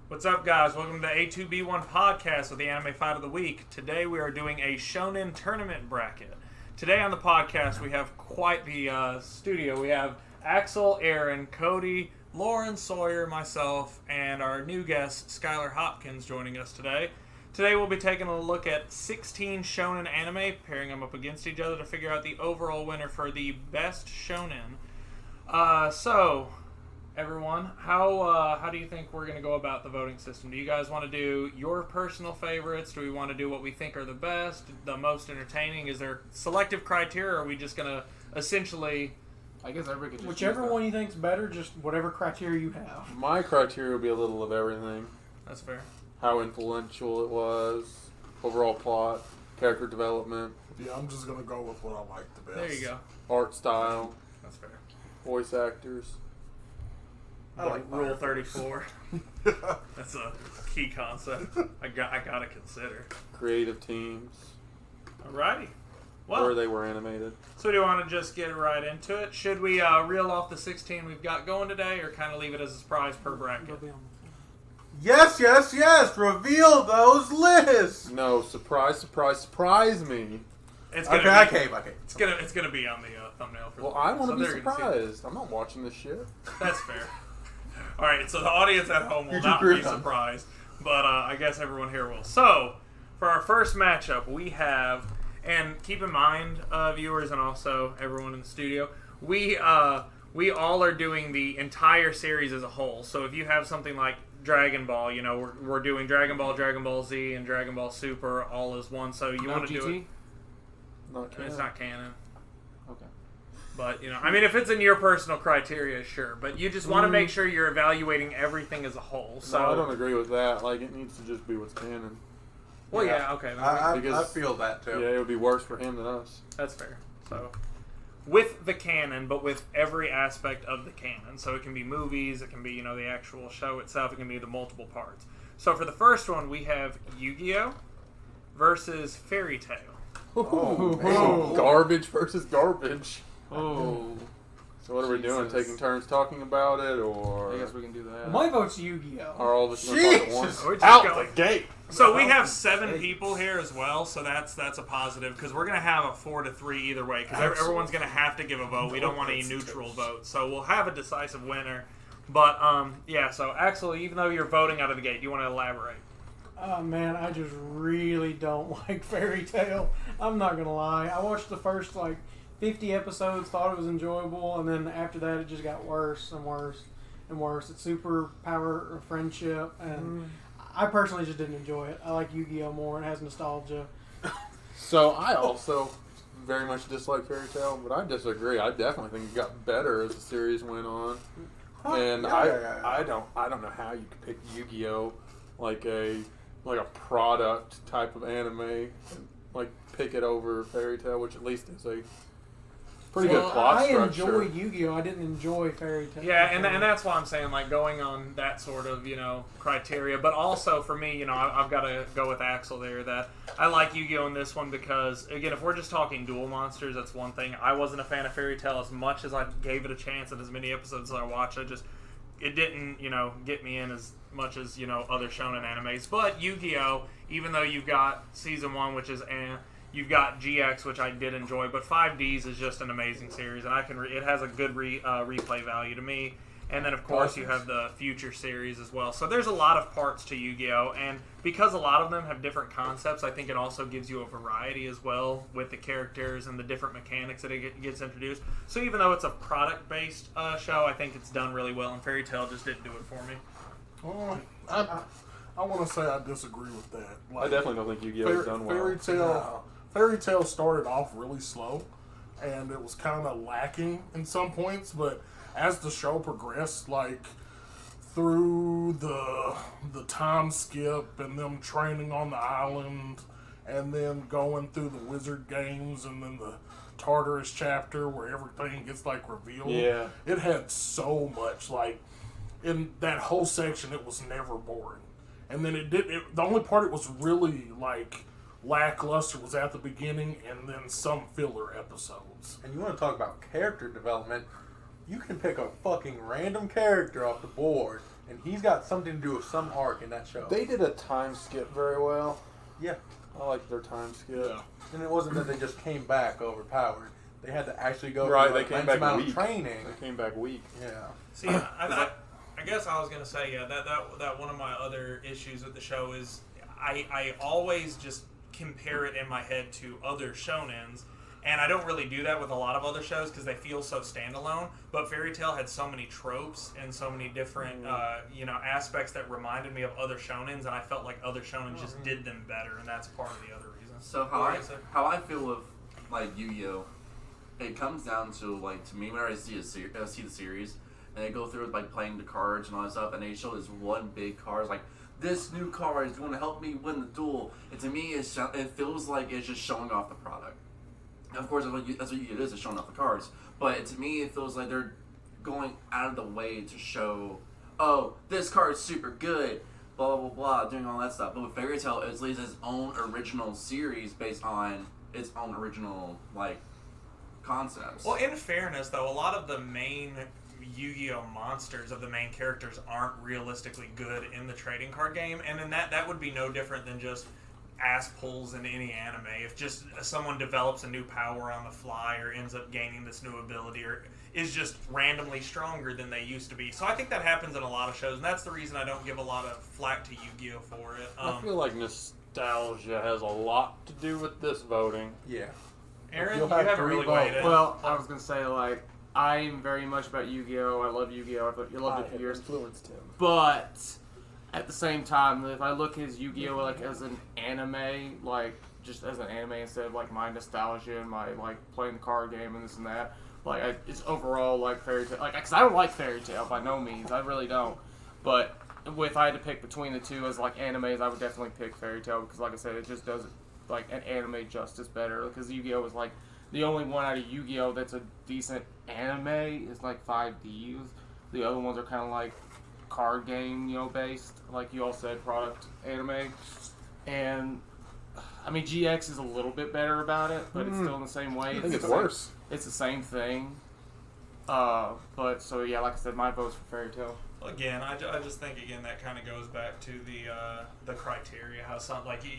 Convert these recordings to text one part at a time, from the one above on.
What's up, guys? Welcome to the A2B1 podcast with the Anime Fight of the Week. Today we are doing a Shonen tournament bracket. Today on the podcast we have quite the studio. We have Axel, Aaron, Cody, Lauren, Sawyer, myself, and our new guest, Skylar Hopkins, joining us today. Today we'll be taking a look at 16 Shonen anime, pairing them up against each other to figure out the overall winner for the best Shonen. So, everyone, how do you think we're going to go about the voting system? Do you guys want to do your personal favorites? Do we want to do what we think are the best, the most entertaining? Is there selective criteria, or are we just going to essentially... I guess everybody could just whichever one you think's better, just whatever criteria you have. My criteria will be a little of everything. That's fair. How influential it was, overall plot, character development. Yeah, I'm just going to go with what I like the best. There you go. Art style. That's fair. Voice actors. I like Rule 34. That's a key concept I gotta consider. Creative teams. Alrighty. Where Well, they were animated. so do you want to just get right into it? Should we reel off the 16 we've got going today, or kind of leave it as a surprise per bracket? Yes! Reveal those lists! No, surprise me. It's gonna Okay, I be, came. It's gonna be on the thumbnail for Well, the I want to be they're gonna see it. surprised. I'm not watching this shit. That's fair. Alright, so the audience at home will You're not too be gruesome. surprised, but I guess everyone here will. So, for our first matchup, we have, and keep in mind, viewers and also everyone in the studio, we all are doing the entire series as a whole. So if you have something like Dragon Ball, you know, we're doing Dragon Ball Z, and Dragon Ball Super all as one. So you want to do it. Not canon. It's not canon. Okay. But, you know, I mean, if it's in your personal criteria, sure. But you just want to make sure you're evaluating everything as a whole. So No, I don't agree with that. Like, it needs to just be what's canon. Well, yeah, okay. I Because- feel that too. Yeah, it would be worse for him than us. That's fair. So, with the canon, but with every aspect of the canon. So it can be movies, it can be, you know, the actual show itself, it can be the multiple parts. So for the first one, we have Yu-Gi-Oh! Versus Fairy Tail. Oh, Garbage versus garbage. Oh. So what are we doing? Jesus. Taking turns talking about it, or I guess we can do that. My vote's Yu-Gi-Oh! are all of us going to talk at once? Jesus. We're just Out going- the gate. So we have 7 people here as well, so that's a positive, because we're going to have a 4-3 either way, because everyone's going to have to give a vote. We don't want any neutral votes, so we'll have a decisive winner. But, yeah, so Axel, even though you're voting out of the gate, do you want to elaborate? Oh man, I just really don't like Fairy Tail. I'm not gonna lie. I watched the first 50 episodes, thought it was enjoyable, and then after that it just got worse and worse and worse. It's super power of friendship, and I personally just didn't enjoy it. I like Yu-Gi-Oh! More. It has nostalgia. So I also very much dislike Fairy Tail, but I disagree. I definitely think it got better as the series went on. And Yeah. I don't know how you could pick Yu-Gi-Oh! like a product type of anime, and like pick it over Fairy Tail, which at least is a pretty good plot I structure. enjoyed Yu-Gi-Oh! I didn't enjoy Fairy Tail. Yeah, and that's why I'm saying, going on that sort of, criteria. But also, for me, I've got to go with Axel there, that I like Yu-Gi-Oh! In this one because, again, if we're just talking duel monsters, that's one thing. I wasn't a fan of Fairy Tail as much as I gave it a chance, and as many episodes as I watched. It didn't, get me in as much as, other shonen animes. But Yu-Gi-Oh!, even though you've got Season 1, which is you've got GX, which I did enjoy, but 5Ds is just an amazing series, and it has a good replay value to me. And then, of course, you have the Future series as well. So there's a lot of parts to Yu-Gi-Oh! And because a lot of them have different concepts, I think it also gives you a variety as well with the characters and the different mechanics that it gets introduced. So even though it's a product-based show, I think it's done really well, and Fairy Tail just didn't do it for me. Well, I want to say I disagree with that. I definitely don't think Yu-Gi-Oh! is done well. Fairy Tail started off really slow, and it was kind of lacking in some points, but as the show progressed, through the time skip and them training on the island, and then going through the wizard games, and then the Tartarus chapter where everything gets revealed. Yeah. It had so much in that whole section. It was never boring, and then the only part it was really lackluster was at the beginning, and then some filler episodes. And you want to talk about character development? You can pick a fucking random character off the board and he's got something to do with some arc in that show. They did a time skip very well. Yeah. I like their time skip. Yeah. And it wasn't that they just came back overpowered. They had to actually go Right, through they like, came immense back amount weak. of training. They came back weak. Yeah. See, I guess I was gonna say that one of my other issues with the show is I always just compare it in my head to other shonens, and I don't really do that with a lot of other shows because they feel so standalone. But Fairy Tail had so many tropes and so many different aspects that reminded me of other shonens, and I felt like other shonen just did them better, and that's part of the other reason. So how I feel with like Yu-Gi-Oh, it comes down to like to me when I see see the series and they go through like playing the cards and all that stuff, and they show this one big card it's like this new card is going to help me win the duel, and to me it feels like it's just showing off the product. And of course that's what it is, it's showing off the cards. But to me it feels like they're going out of the way to show, oh, this card's super good, blah blah blah, doing all that stuff. But with Fairy Tail, it's its own original series based on its own original like concepts. Well, in fairness, though, a lot of the main Yu-Gi-Oh monsters of the main characters aren't realistically good in the trading card game, and in that would be no different than just ass pulls in any anime. If just someone develops a new power on the fly or ends up gaining this new ability or is just randomly stronger than they used to be. So I think that happens in a lot of shows, and that's the reason I don't give a lot of flack to Yu-Gi-Oh for it. I feel like nostalgia has a lot to do with this voting. Yeah. Aaron, You'll you have haven't three really votes. weighed in. Well, I was gonna say like I'm very much about Yu-Gi-Oh. I love Yu-Gi-Oh. I loved it for years. Influenced him. But at the same time, if I look at Yu-Gi-Oh like as an anime, like just as an anime instead of like my nostalgia and my like playing the card game and this and that, like it's overall like Fairy Tail. Like, because I don't like Fairy Tail by no means, I really don't. But if I had to pick between the two as like animes, I would definitely pick Fairy Tail because, like I said, it just does like an anime justice better. Because Yu-Gi-Oh is like the only one out of Yu-Gi-Oh that's a decent anime is like 5Ds. The other ones are kind of like card game, based, like you all said, product anime. And I mean, GX is a little bit better about it, but it's still in the same way. I think it's the same- worse. It's the same thing. But so yeah, like I said, my vote's for Fairy Tail. Again, I just think that kind of goes back to the criteria. How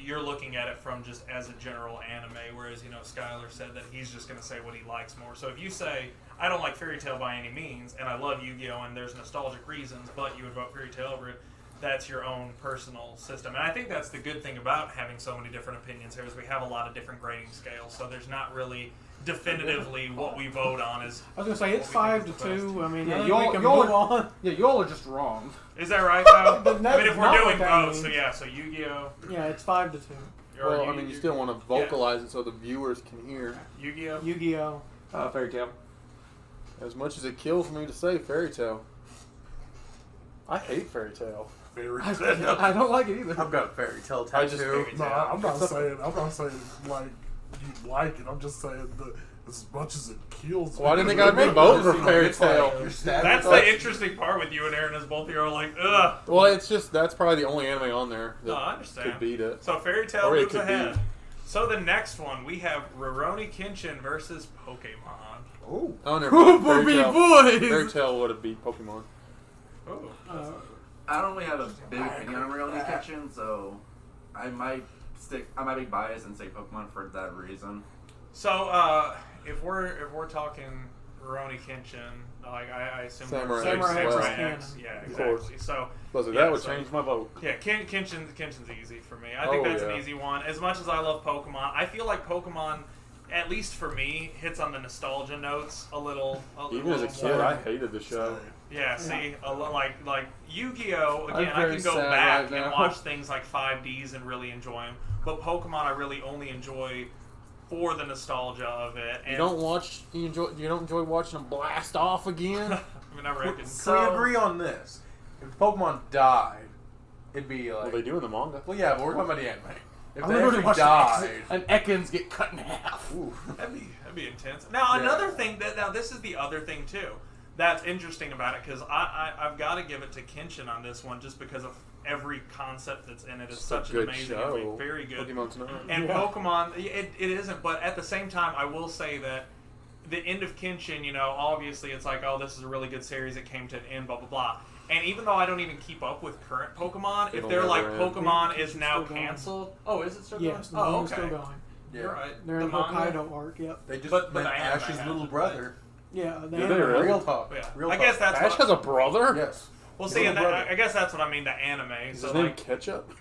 you're looking at it from just as a general anime, whereas Skylar said that he's just going to say what he likes more. So if you say I don't like Fairy Tail by any means, and I love Yu-Gi-Oh, and there's nostalgic reasons, but you would vote Fairy Tail over it, that's your own personal system. And I think that's the good thing about having so many different opinions here is we have a lot of different grading scales. So there's not really definitively what we vote on is. I was gonna say it's what we think 5 is to the 2. I mean, Yeah, I think y'all- we can y'all move on. Yeah, y'all are just wrong. Is that right though? But I mean, if we're not doing what that votes, means. so Yu-Gi-Oh. Yeah, it's 5 to 2. or Well, I mean, you still want to vocalize it so the viewers can hear. Yu-Gi-Oh. Yu-Gi-Oh. Fairy Tail. As much as it kills me to say Fairy Tail, I hate Fairy Tail. Fairy I Tail. don't like it either. I've got a fairy tale I just- tattoo. No, I'm not saying like you like it. I'm just saying that as much as it kills. Well, I me, didn't think I'd be voting for Fairy It's like, Tail. you're stabbing That's yourself. the interesting part with you and Aaron is both of you are like, ugh. Well, it's just that's probably the only anime on there that No, I understand. could beat it. So Fairy Tail Or it moves could be. ahead. So the next one we have Rurouni Kenshin versus Pokemon. Oh, never Who mind. be Fairy boys? Tail would have beat Pokemon. Oh. I don't really have a big opinion on Rurouni Kenshin, so I might be biased and say Pokemon for that reason. So if we're talking Rurouni Kenshin, like I assume Samurai X X, well. yeah, Of course. exactly. So That would so- change my vote. Yeah, Kenshin's easy for me. I think Oh, that's yeah. an easy one. As much as I love Pokemon, I feel like Pokemon, at least for me, hits on the nostalgia notes a little. Even as a little kid, more. I hated the show. Yeah, see, like Yu-Gi-Oh. I'm Again, I very can go sad back right and now. watch things like 5Ds and really enjoy them. But Pokemon, I really only enjoy for the nostalgia of it. And You don't enjoy watching them blast off again. I mean, I reckon. Can we agree on this? If Pokemon died, it'd be like. Well, they do in the manga. Well, yeah, but we're talking about the anime. If I'm they gonna go actually watch died, an Ekans get cut in half. That'd be intense. Now Yeah. another thing now this is the other thing too that's interesting about it because I've got to give it to Kenshin on this one just because of every concept that's in it. It's such an good amazing show. anime, very good. Pokemon's not. And Pokemon, it isn't, but at the same time, I will say that the end of Kenshin, obviously it's like, oh, this is a really good series. It came to an end, blah, blah, blah. And even though I don't even keep up with current Pokemon, if It'll they're like never end. Pokemon is It's now still going. canceled. Oh, is it still Yes, the going? Oh, manga's okay. still going. Yeah. You're right. They're The in manga? Hokkaido arc. Yep. They just But the met anime Ash's has little it, brother. Yeah. The Did anime- they really? Real talk. Yeah. Real I talk. guess that's Ash what, has a brother? Yes. well, see, Little and that, brother. I guess that's what I mean. The anime. Is So his name like, Ketchup?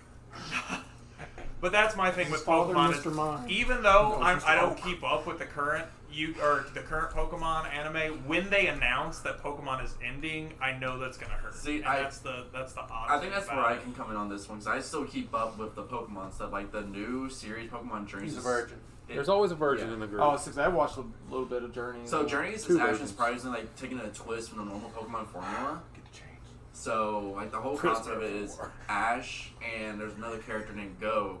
but that's my thing with His father, Pokemon. Mr. Mime. Even though No, I don't Mr. keep up with the current the current Pokemon anime, when they announce that Pokemon is ending, I know that's gonna hurt. See, and I- that's the odd. I think that's thing where about I it. can come in on this one because I still keep up with the Pokemon stuff, like the new series Pokemon Journeys. He's a virgin. There's always a virgin Yeah. in the group. Oh, I watched a little bit of Journey. So Journeys Two is actually versions. surprisingly like taking a twist from the normal Pokemon formula. Get the change. So like the whole Chris concept of it is Benoit. Ash and there's another character named Go.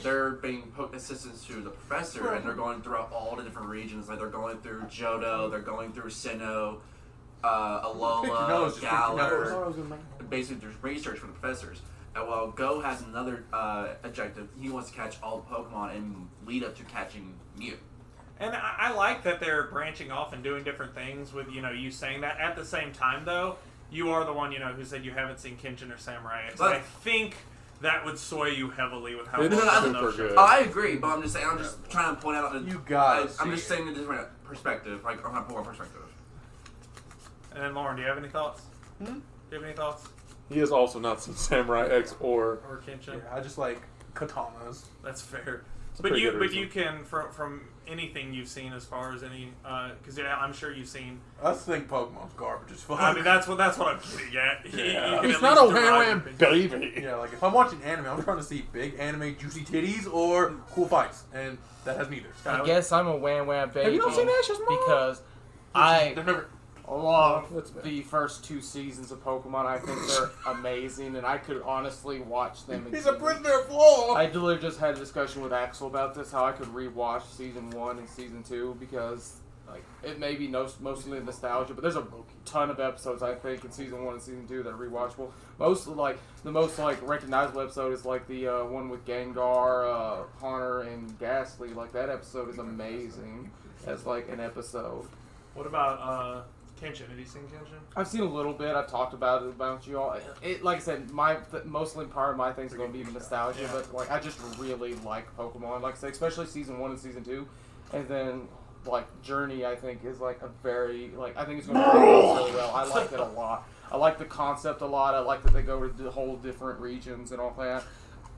They're being assistants to the professor, and they're going throughout all the different regions. Like they're going through Johto, they're going through Sinnoh, Pick your nose, Alola, just pick your I Galar. thought I was gonna make Basically, there's research for the professors. And while Go has another objective, he wants to catch all the Pokemon and lead up to catching Mew. And I like that they're branching off and doing different things with, you saying that. At the same time, though, you are the one, who said you haven't seen Kenshin or Samurai X. But- I think that would sway you heavily with how It's much not in super those shows. good. I agree, but I'm just saying, I'm just trying to point out that You gotta I'm see just it. saying a different perspective, like on a Pokemon perspective. And then, Lauren, do you have any thoughts? Hmm? Do you have any thoughts? He has also not seen Samurai X or... Or Kenshin? Yeah, I just like katanas. That's fair. a But pretty you, good but reason. you can from anything you've seen as far as any, because I'm sure you've seen. I think Pokemon's garbage as fuck. I mean, that's what I'm getting at. Yeah. You He's can not at a least derive Wham your Wham opinion. baby. Yeah, like if I'm watching anime, I'm trying to see big anime, juicy titties, or cool fights, and that has neither. I guess I'm a wham wham baby. Have you not seen Ash's mom? Because I They're never. love That's bad. the first 2 seasons of Pokemon. I think they're amazing, and I could honestly watch them. He's a again. prisoner of war. I literally just had a discussion with Axel about this, how I could rewatch season 1 and season 2 because, like, it may be mostly nostalgia, but there's a ton of episodes I think in season 1 and season 2 that are rewatchable. The most recognizable episode is like the one with Gengar, Haunter, and Ghastly. Like that episode is amazing as like an episode. What about Kenshin? Have you seen Kenshin? I've seen a little bit. I've talked about it about you all. It like I said, mostly part of my thing's going to be the nostalgia, Yeah. but like I just really like Pokemon. Like I said, especially season 1 and season 2, and then like Journey. I think is like a very I think it's going to be really well. I like it a lot. I like the concept a lot. I like that they go to the whole different regions and all that.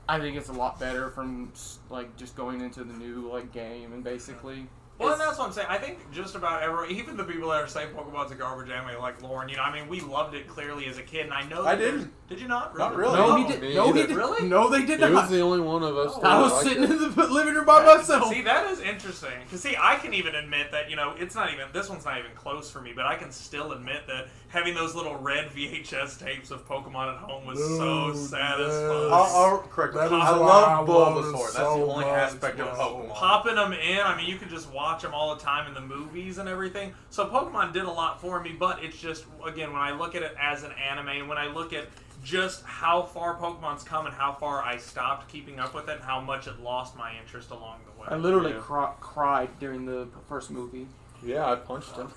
I think it's a lot better from like just going into the new like game and basically. Well, and that's what I'm saying. I think just about everyone, even the people that are saying Pokemon's a garbage anime, like Lauren, we loved it clearly as a kid, and I know that I didn't. Did you not? Not really. No, No, he did. me No, he either. did. Really? No, they did He was not. the only one of us. Oh, that I was liked sitting it. in the living room by myself. See, that is interesting. Because, see, I can even admit that, it's not even, this one's not even close for me, but I can still admit that having those little red VHS tapes of Pokemon at home was so Dude, satisfying. I'll correct you. That is I why love I Bulbasaur. love it That's so the only much, aspect of bro. Pokemon. Popping them in, you could just watch them all the time in the movies and everything. So Pokemon did a lot for me, but it's just, again, when I look at it as an anime, and when I look at just how far Pokemon's come and how far I stopped keeping up with it and how much it lost my interest along the way. I literally Yeah. cried during the first movie. Yeah, I punched him.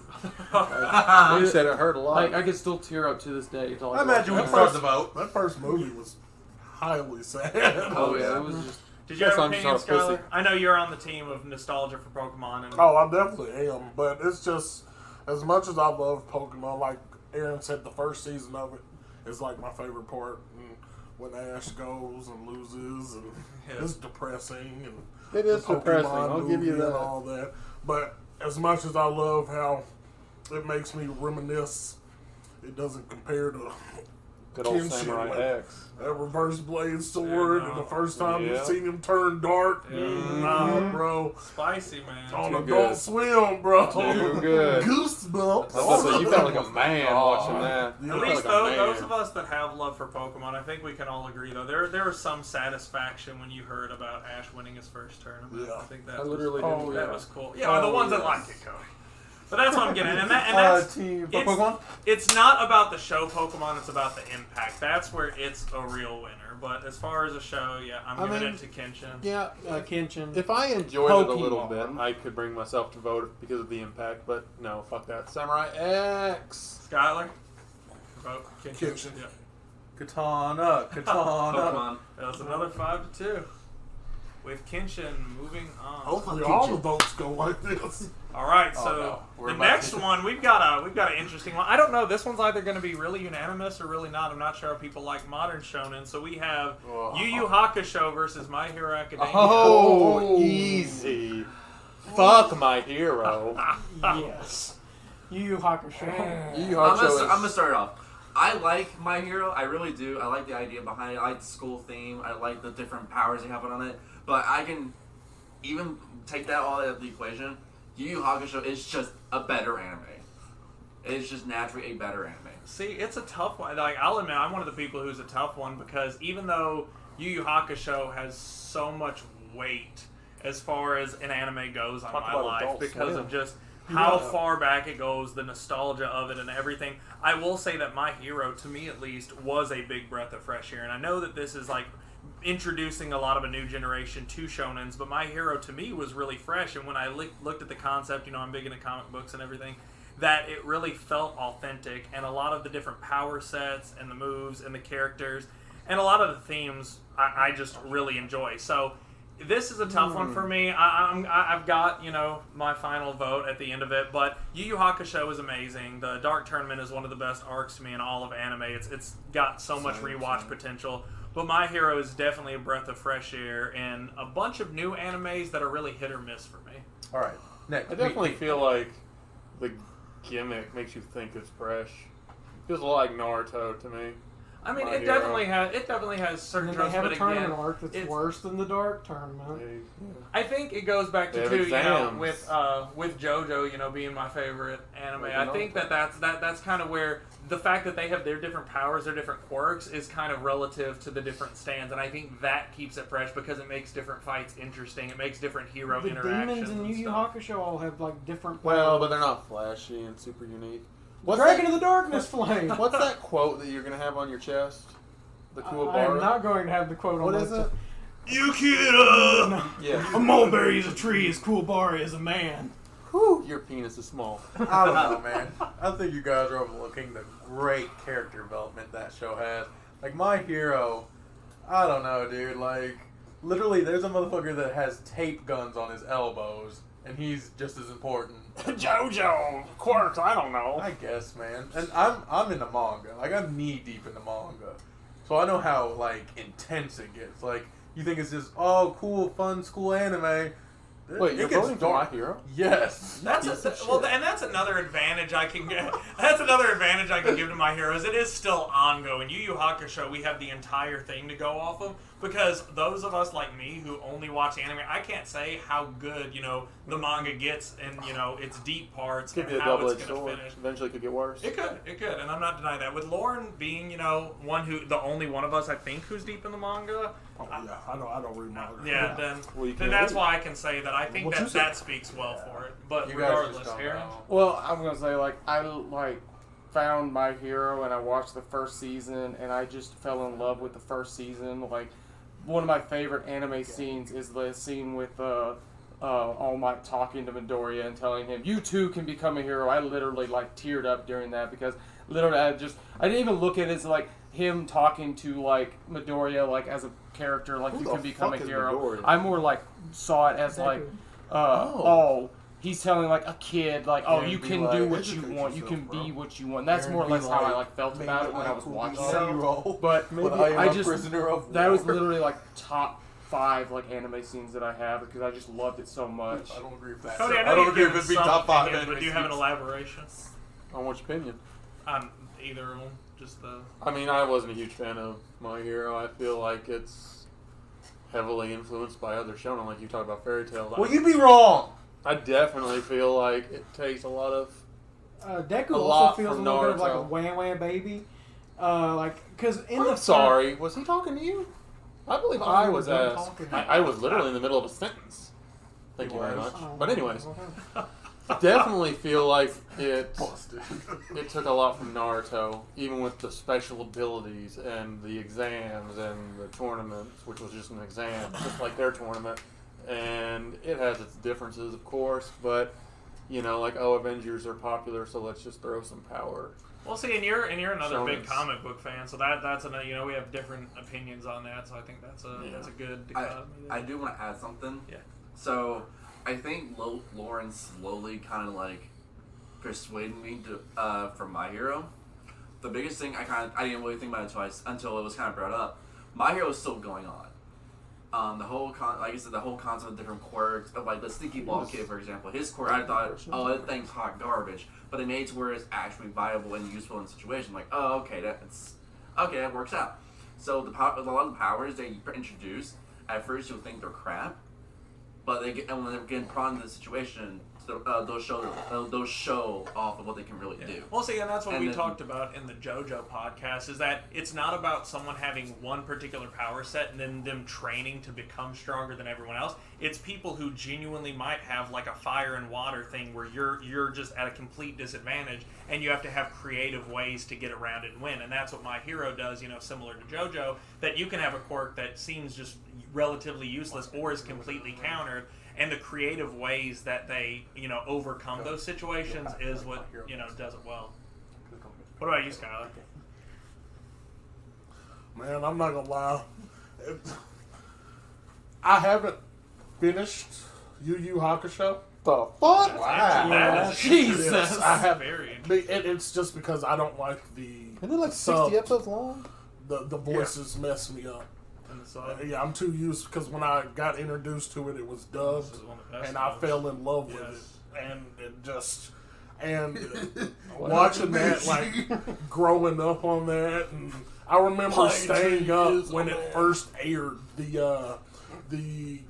He said it hurt a lot. I could still tear up to this day. Until I imagine we That start first- the vote. That first movie was highly sad. Oh yeah, it was just. Did you have Guess an I'm opinion, just not a Skylar? pussy. I know you're on the team of nostalgia for Pokemon. And Oh, I definitely am, but it's just as much as I love Pokemon, like Aaron said, the first season of it is like my favorite part. And when Ash goes and loses, and Yeah. it's depressing, and It is the Pokemon depressing. I'll give you movie and that. all that. But as much as I love how it makes me reminisce, it doesn't compare to Good old Kenshin, Samurai like, X. that reverse blade sword, Yeah, and no. the first time Yeah. you've seen him turn dark. Nah, bro. spicy, man. On Too Adult good. Swim, bro. Too good. Goosebumps. I was about to say, you felt like a man watching that. Yeah. At You least felt like a those man. of us that have love for Pokemon, I think we can all agree, though. There was some satisfaction when you heard about Ash winning his first tournament. Yeah. I think that I literally was, didn't. that was cool. Yeah, the ones that like it, Cody. But that's what I'm getting at. And that's, Team it's- Pokemon. it's not about the show Pokemon, it's about the impact. That's where it's a real winner. But as far as a show, yeah, I'm I giving mean, it to Kenshin. Yeah, Kenshin. If I enjoyed it a little bit, Pokemon. I could bring myself to vote because of the impact. But no, fuck that. Samurai X. Skylar? vote? Kenshin. Yeah. Katana. Pokemon. That's another 5-2. With Kenshin moving on. Hopefully all the votes go like this. All right, Oh, so no. We're the about next to- one we've got an interesting one. I don't know. This one's either going to be really unanimous or really not. I'm not sure how people like modern shonen. So we have Yu Yu Hakusho versus My Hero Academia. Oh, easy. Fuck My Hero. Yes. Yu Yu Hakusho. Yu Yu I'm Hakusho gonna start it off. I like My Hero. I really do. I like the idea behind it. I like the school theme. I like the different powers they have on it. But I can even take that all out of the equation. Yu Yu Hakusho is just a better anime. It's just naturally a better anime. See, it's a tough one. Like, I'll admit, I'm one of the people who's a tough one because even though Yu Yu Hakusho has so much weight as far as an anime goes on Talk my about life Adult because Swim. of just how Yeah. far back it goes, the nostalgia of it and everything. I will say that My Hero, to me at least, was a big breath of fresh air. And I know that this is like introducing a lot of a new generation to shonens, but My Hero to me was really fresh. And when I looked at the concept, you know, I'm big into comic books and everything, that it really felt authentic, and a lot of the different power sets and the moves and the characters and a lot of the themes I just really enjoy. So this is a tough one for me. I've got, you know, my final vote at the end of it, but Yu Yu Hakusho is amazing. The Dark Tournament is one of the best arcs to me in all of anime. It's got so much rewatch potential. But My Hero is definitely a breath of fresh air and a bunch of new animes that are really hit or miss for me. All right. Next. I definitely feel like the gimmick makes you think it's fresh. Feels a lot like Naruto to me. I mean, My it Hero. definitely has And certain then they tropes, have but a tournament again, arc that's it's- worse than the Dark Tournament. I think it goes back They to have too, you know, exams. with JoJo, you know, being my favorite anime. Like I think that's kind of where the fact that they have their different powers, their different quirks, is kind of relative to the different stands, and I think that keeps it fresh because it makes different fights interesting. It makes different hero The interactions. demons in Yu and Yu stuff. Hakusho all have like different. Well, powers. but they're not flashy and super unique. What's Dragon that, of the Darkness Flame. what's that quote that you're going to have on your chest? The I am Kuwabara? not going to have the quote on What my is it? Yukira! No. Yeah. A mulberry is a tree, as Kuwabara is a man. Whew, your penis is small. I don't know, man. I think you guys are overlooking the great character development that show has. Like, My Hero, I don't know, dude. Like, literally, there's a motherfucker that has tape guns on his elbows, and he's just as important. JoJo quirks, I don't know. I guess, man. And I'm in the manga. Like, I'm knee deep in the manga. So I know how, like, intense it gets. Like, you think it's just, oh, cool, fun school anime. Wait, you're voting for My Hero? Yes. That's and that's another advantage I can get. That's another advantage I can give to My Heroes. It is still ongoing. Yu Yu Hakusho, we have the entire thing to go off of because those of us like me who only watch anime, I can't say how good the manga gets and its deep parts Could and be a how double-edged it's going to sword. finish. Eventually, it could get worse. It could, and I'm not denying that. With Lauren being the only one of us I think who's deep in the manga. Oh, yeah, I don't read manga. Yeah, then Well, you then can that's read. why I can say that I think What you that say? that speaks well for it. But You guys regardless, just don't Aaron. know. Well, I'm gonna say I found My Hero and I watched the first season and I just fell in love with the first season. Like one of my favorite anime scenes is the scene with All Might talking to Midoriya and telling him, "You too can become a hero." I literally teared up during that because literally I didn't even look at it as him talking to Midoriya as a character Who you the can become a fuck is hero. Midoriya? I more saw it as Deku. he's telling a kid Yeah, you be can like, do what you educate want, you yourself, can bro. be what you want. That's Aaron more or be less how I like, felt about it when I was watching it. Zero. But But I am I a just prisoner of that was war. literally top 5 anime scenes that I have because I just loved it so much. I don't agree with that. Cody, I I know don't you've agree with given this being some top 5 opinions, anime but do you have an scenes. elaboration On which opinion? on either of them? Just the I mean, I wasn't a huge fan of My Hero. I feel like it's heavily influenced by other shonen, like you talked about Fairy Tail. Well, you'd be wrong. I definitely feel like it takes a lot of. Deku A also lot feels a from little bit of a Naruto. wham wham baby. Because in the I'm sorry, was he talking to you? I believe Oh, I you was were done asked. talking. I was literally in the middle of a sentence. Thank He you very was. much. Oh, But anyways, okay. definitely feel like it Busted. it took a lot from Naruto, even with the special abilities and the exams and the tournaments, which was just an exam, just like their tournament. And it has its differences, of course, but Avengers are popular, so let's just throw some power. Well, see, and you're another big Shonens. comic book fan, so that's another. You know, we have different opinions on that, so I think that's a good dichotomy. I do want to add something. Yeah. So I think Lauren slowly kind of like persuaded me to for My Hero. The biggest thing I didn't really think about it twice until it was kind of brought up. My Hero is still going on. The whole like I said, the whole concept of different quirks of like the Sneaky Ball Kid, for example. His quirk, I thought, oh, that thing's hot garbage, but they made it to where it's actually viable and useful in the situation. Like, oh, okay, that works out. So a lot of the powers they introduce, at first you'll think they're crap, but when they get put into the situation, they'll show off of what they can really do. Well, see, and that's what And we then- talked about in the JoJo podcast, is that it's not about someone having one particular power set and then them training to become stronger than everyone else. It's people who genuinely might have like a fire and water thing where you're just at a complete disadvantage and you have to have creative ways to get around it and win. And that's what My Hero does, similar to JoJo, that you can have a quirk that seems just relatively useless or is completely countered. And the creative ways that they, overcome those situations is what, does it well. What about you, Skylar? Man, I'm not gonna lie. I haven't finished Yu Yu Hakusho. The fuck? Wow. That is Jesus. interesting. I have. Very It's just because I don't like Isn't it like 60 sub. episodes long? The voices mess me up. in the sub. Yeah, I'm too used because when I got introduced to it This was dubbed, is one of the best and I ones. fell in love with Yes. it, and it just watching that, like growing up on that, and I remember staying up when it first aired the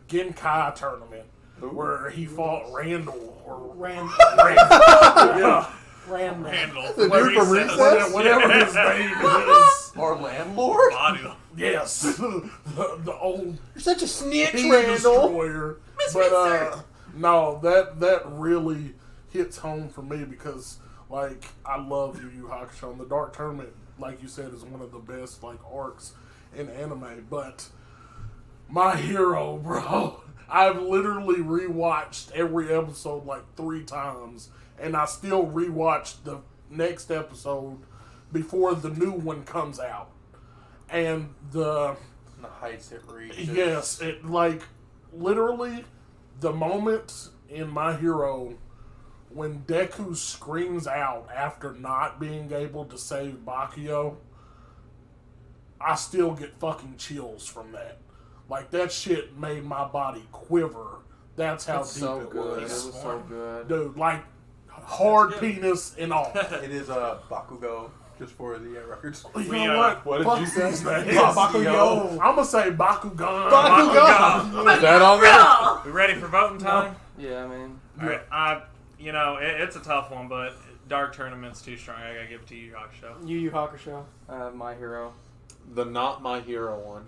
Genkai tournament where he fought Randall or Rand, yeah, Rand, Randall. The dude from Recess? whatever his name is. Our landlord? Body. Yes, the old You're such a snitch, King Randall. Destroyer. But no, that really hits home for me because like I love Yu Yu Hakusho. And the Dark Tournament, like you said, is one of the best like arcs in anime. But My Hero, bro, I've literally rewatched every episode like 3 times, and I still rewatch the next episode before the new one comes out. And the heights it reaches. yes, it like literally the moment in My Hero when Deku screams out after not being able to save Bakio, I still get fucking chills from that. Like that shit made my body quiver. That's how It's deep so it good. It was. was so good. Dude, like hard penis and all. It is Bakugo, just for the records. You We, know what? what did Fuck you say? these names. Bakugo. I'm gonna say Bakugan. Bakugan. Is that on there? We ready for voting time? Yeah, man. All right. It's a tough one, but Dark Tournament's too strong. I gotta give it to you, Hakusho. Yu Yu Hakusho. My Hero. The not My Hero one.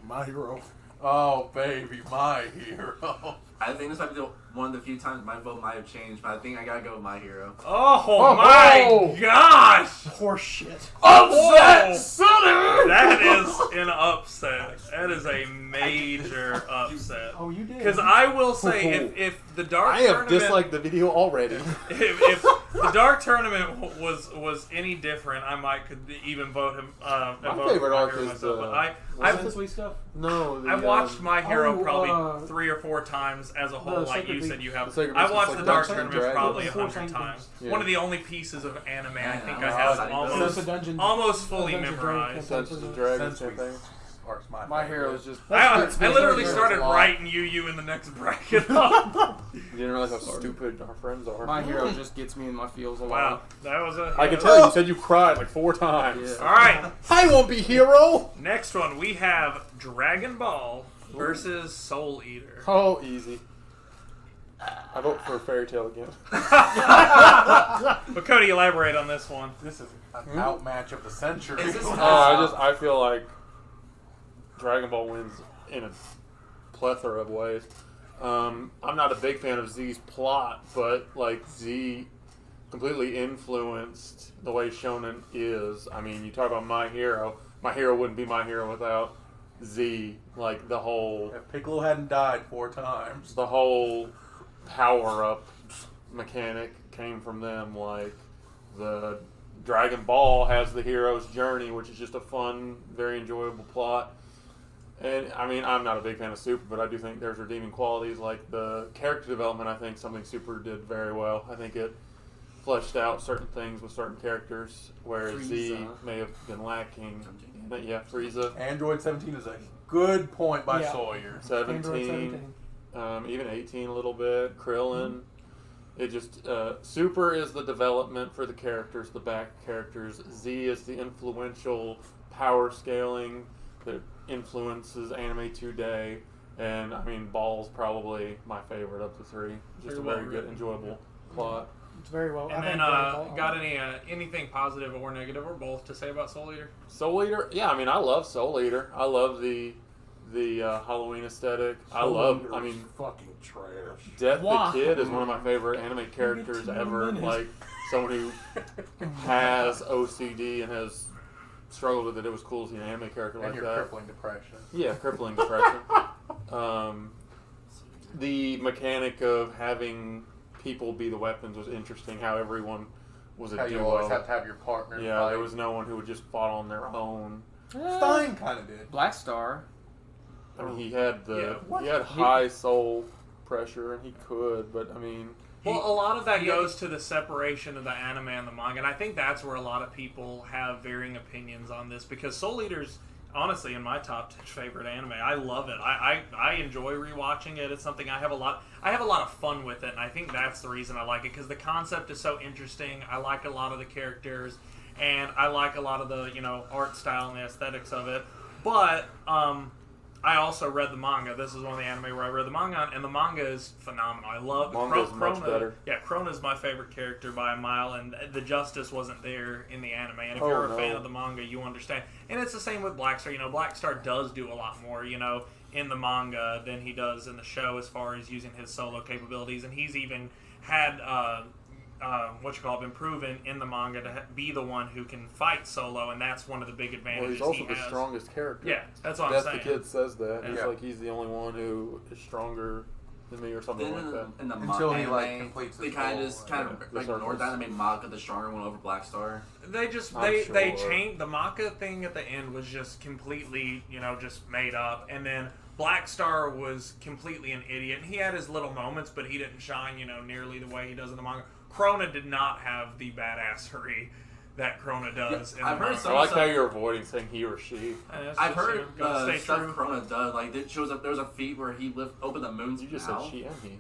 My Hero. Oh, baby, My Hero. I think this might be one of the few times my vote might have changed, but I think I gotta go with My Hero. Oh my gosh! Horseshit. Whoa. City! That is an upset. That is a major upset. Oh, you did. Because I will say, if the Dark I have Tournament, disliked the video already. if the Dark Tournament was any different, I might could even vote him. My vote favorite My arc Hero is myself, but Sense we stuff. No, I watched My Hero Oh, probably 3 or 4 times as a whole, the like Sacred you said Beast. you have. The Sacred I Beast is watched like the Dark Dungeons and Tournament probably Dragons. 100 Sanctums. times. Yeah. One of the only pieces of anime I think I Yeah, have I almost know. That's a dungeon. almost fully Dungeons and memorized. Dragons. Dungeons and Dragons Since campaign. Arc's my My favorite. Hero is just. I it's literally very started a lot. writing Yu in the next bracket. You didn't realize how stupid our friends are. My Hero just gets me in my feels a Wow, lot. that was a. I can tell you said you cried like 4 times. Yeah. All right, I won't be hero. next one we have Dragon Ball versus Soul Eater. Oh, easy. I vote for Fairy Tail again. But Cody, elaborate on this one. This is an outmatch of the century. Is this I feel like Dragon Ball wins in a plethora of ways. I'm not a big fan of Z's plot, but like Z completely influenced the way Shonen is. I mean, you talk about My Hero. My Hero wouldn't be My Hero without Z. Like the whole If Piccolo hadn't died 4 times. power up mechanic came from them. Like the Dragon Ball has the hero's journey, which is just a fun, very enjoyable plot. And I mean, I'm not a big fan of Super, but I do think there's redeeming qualities like the character development. I think something Super did very well. I think it fleshed out certain things with certain characters, whereas Z Frieza. may have been lacking. But yeah, Frieza, Android 17 is a good point by Yeah. Sawyer. 17, even 18 a little bit. Krillin. It just Super is the development for the characters, the back characters. Z is the influential power scaling that influences anime today, and I mean Ball's probably my favorite of the three. Just a very good, enjoyable plot. It's very well. And I then, think got anything positive or negative or both to say about Soul Eater? Soul Eater, yeah, I mean I love Soul Eater. I love the Halloween aesthetic. I love, I mean, fucking trash. Death Why? the Kid is one of my favorite anime characters 2 ever. minutes. Like someone who has OCD and has struggled with it. It was cool to see an anime character And like your that. crippling depression. Yeah, crippling depression. The mechanic of having people be the weapons was interesting. How everyone was a How you duo. always have to have your partner. Yeah, fight. there was no one who would just fought on their own. Stein kind of did. Black Star. I mean, he had Yeah, he had high soul pressure, and he could, but I mean, Well, a lot of that goes to the separation of the anime and the manga, and I think that's where a lot of people have varying opinions on this, because Soul Eater's honestly in my top 10 favorite anime. I love it. I enjoy rewatching it. It's something I have a lot of fun with it, and I think that's the reason I like it, because the concept is so interesting. I like a lot of the characters, and I like a lot of the art style and the aesthetics of it. But I also read the manga. This is one of the anime where I read the manga, and the manga is phenomenal. I love Manga's much better. Yeah, Krona's my favorite character by a mile, and the justice wasn't there in the anime. And if Oh, you're a no. fan of the manga, you understand. And it's the same with Black Star. Black Star does do a lot more, in the manga than he does in the show as far as using his solo capabilities. And he's even had been proven in the manga to be the one who can fight solo, and that's one of the big advantages. well, he's also he the has. strongest character. Yeah, that's what Death I'm the saying. Kid says that. He's Yeah. like he's the only one who is stronger than me or something Then like that. in the Until he, anime, like, completes they his kind goal, of just kind of the like ignored circles. that and made Maka the stronger one over Black Star. They just I'm they sure. changed the Maka thing at the end was just completely just made up, and then Black Star was completely an idiot. And he had his little moments, but he didn't shine nearly the way he does in the manga. Krona did not have the badassery that Krona does. in I've the heard manga. some- I like how you're avoiding saying he or she. And that's I've just, heard gotta stay stuff true. Krona does. Like it shows up. There was a feat where he opened the moon's You just mouth. said she and he.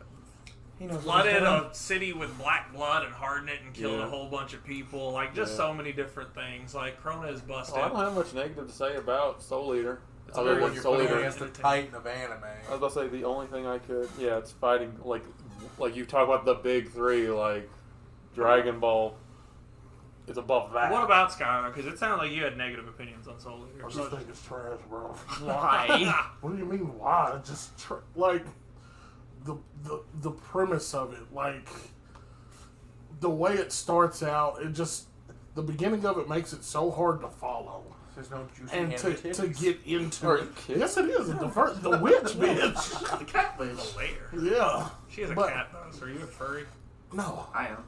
He knows what Flooded he's doing. a city with black blood and hardened it and killed Yeah. a whole bunch of people. Like just Yeah. so many different things. Like Krona is busted. Oh, I don't have much negative to say about Soul Eater. It's Other very than When you're Soul putting Eater. against the titan of anime. I was about to say the only thing I could, it's fighting like you talk about the big three, like Dragon Ball. It's above that. What about Skyrim? Because it sounded like you had negative opinions on Soul Eater. I just think it's trash, bro. Why? What do you mean why? It's just like the premise of it, like the way it starts out, it just the beginning of it makes it so hard to follow. There's no juicy And to titties. get into Are it. you kidding? Yes, it is. The witch bitch. The cat bitch. The lair. Yeah. She is a But- cat though, so are you a furry? No. I am.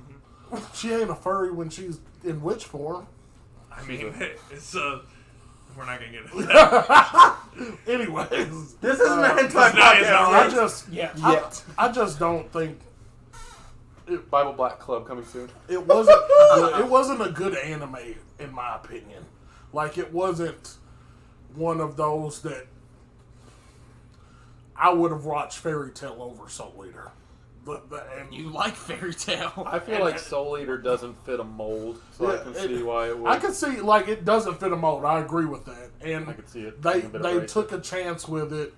She ain't a furry when she's in witch form. I mean, it's we're not gonna get into that. Anyways. This is an It's not- it's not I right. just Yeah. I just don't think Bible Black Club coming soon. it wasn't a good anime in my opinion. Like it wasn't one of those that I would have watched Fairy Tail over Soul Eater. And You like Fairy Tale. I feel like Soul Eater doesn't fit a mold, so I can see why it would. I can see like it doesn't fit a mold. I agree with that, and I could see it They being a bit they abrasive. took a chance with it,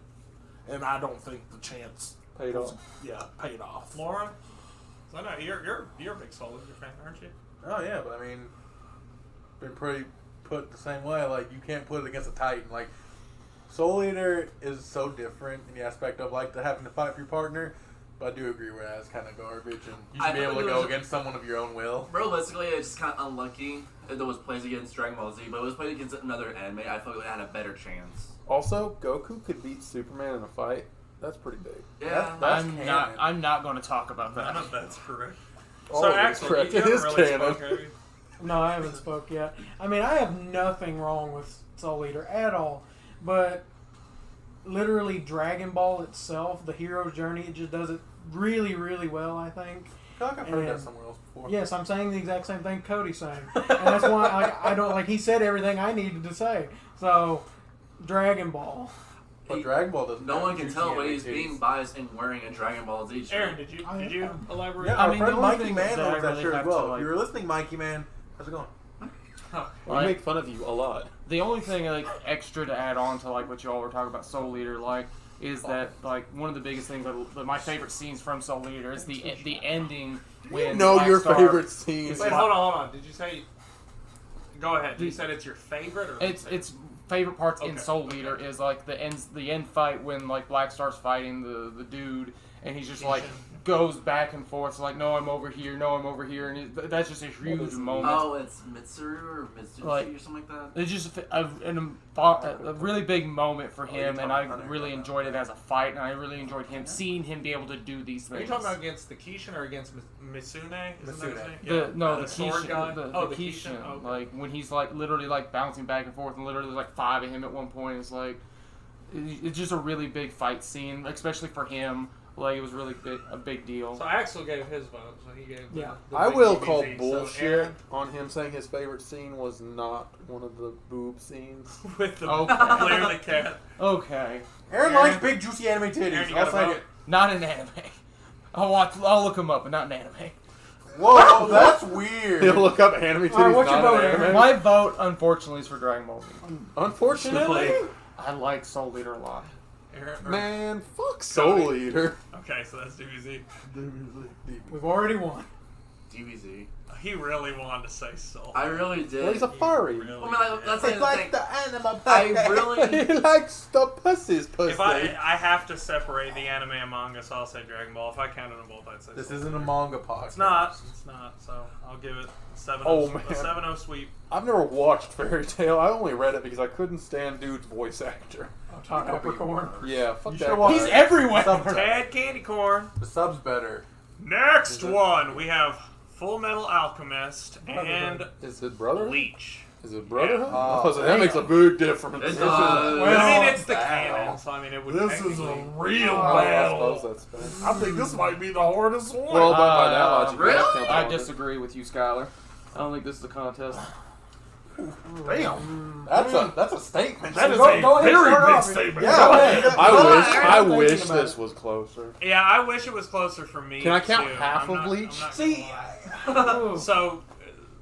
and I don't think the chance Paid off. paid off. Laura, so I know you're a big Soul Eater fan, aren't you? Oh yeah, but I mean, been pretty put the same way. Like you can't put it against a titan. Like Soul Eater is so different in the aspect of like having to fight for your partner. But I do agree with that. It's kind of garbage, and you I should be able to thought it go was- against someone of your own will. Realistically, it's just kind of unlucky that it was played against Dragon Ball Z, but it was played against another anime. I feel like it had a better chance. Also, Goku could beat Superman in a fight. That's pretty big. Yeah. That's I'm not going to talk about None that. of that's correct. All So of it's Axel, correct. you It haven't is really canon. spoke, have you? No, I haven't spoke yet. I mean, I have nothing wrong with Soul Eater at all, but literally Dragon Ball itself, the hero's journey, it just does it really, really well, I think. I feel like I've heard that somewhere else before. Yes, I'm saying the exact same thing Cody's saying. And that's why I don't, like, he said everything I needed to say. So, Dragon Ball. But Dragon Ball doesn't. No have one can juicy tell, but he's anime being titties. biased in wearing a Dragon Ball Z shirt. Aaron, did you elaborate? Yeah, I our mean, the friend only Mikey thing Man that I owns that really shirt have as to, well. like- If you're listening, Mikey Man, how's it going? We Like, make fun of you a lot. the only thing like extra to add on to like what y'all were talking about Soul Eater, like, is that like one of the biggest things that my favorite scenes from Soul Eater is the ending when Black your Star- favorite scene. Wait, hold on. Did you say? Go ahead. You said it's your favorite, or It's favorite parts in Okay, Soul okay. Eater is like the end fight when like Black Star's fighting the dude and he's just like goes back and forth like no I'm over here and that's just a huge moment. Oh, it's Mitsuru or Mitsushi Like- or something like that. It's just a really big moment for him, and I talking about really enjoyed it as a fight, and I really enjoyed seeing him be able to do these Are things. you talking about against the Kishin or against Misune? Isn't that his Misune. name? the sword Kishin, guy. the the Kishin, Kishin. Okay. like when he's like literally like bouncing back and forth, and literally there's like 5 of him at one point. It's like it's just a really big fight scene, especially for him. Like it was really a big deal. So Axel gave his vote. So he gave. Yeah. The I big will DBZ. call So bullshit Aaron, on him saying his favorite scene was not one of the boob scenes. with the Okay. clearly cat. Okay, Aaron likes big juicy anime titties. Aaron, you I'll got a say vote? it. not in anime. I'll look him up, but not in anime. Whoa, that's weird. He'll look up anime titties. All right, what's your not vote, an Aaron? anime. My vote, unfortunately, is for Dragon Ball Z. Unfortunately, I like Soul Eater a lot. Aaron, man, fuck Soul Eater. Okay, so that's DBZ. We've already won. DBZ. He really wanted to say Soul. I really did. Well, he's a furry. Really Well, I mean, did. that's It's the like thing. the anime. I really. He likes the pussy's pussy. If I have to separate the anime and manga, so I'll say Dragon Ball. If I counted them both, I'd say This Soul. isn't a manga podcast. It's not. It's not. So I'll give it a 7-0. Oh, A man. 7-0 sweep. I've never watched Fairy Tail. I only read it because I couldn't stand dude's voice actor. Talk Capricorn. Yeah, fuck You that. should've watched- He's everywhere. Tad Candy Corn. The sub's better. Next one, we have Full Metal Alchemist and Is it Brotherhood? Bleach. Is it Brotherhood? Yeah. Oh, so that makes a big difference. It This is- does. I mean, it's the battle. canon, so I mean, it would. This is a technically- real Oh, I battle. suppose that's fair. I think this might be the hardest one. Well, by that logic, really? that's kind of I hard. disagree with you, Skylar. I don't think this is a contest. Damn. That's a statement. That is go- a go ahead and very start big off. statement. Yeah. Go ahead. I I'm wish thinking about this it. was closer. Yeah, I wish it was closer for me. Can I count too. half I'm of not- Bleach? I'm not See, gonna lie. So,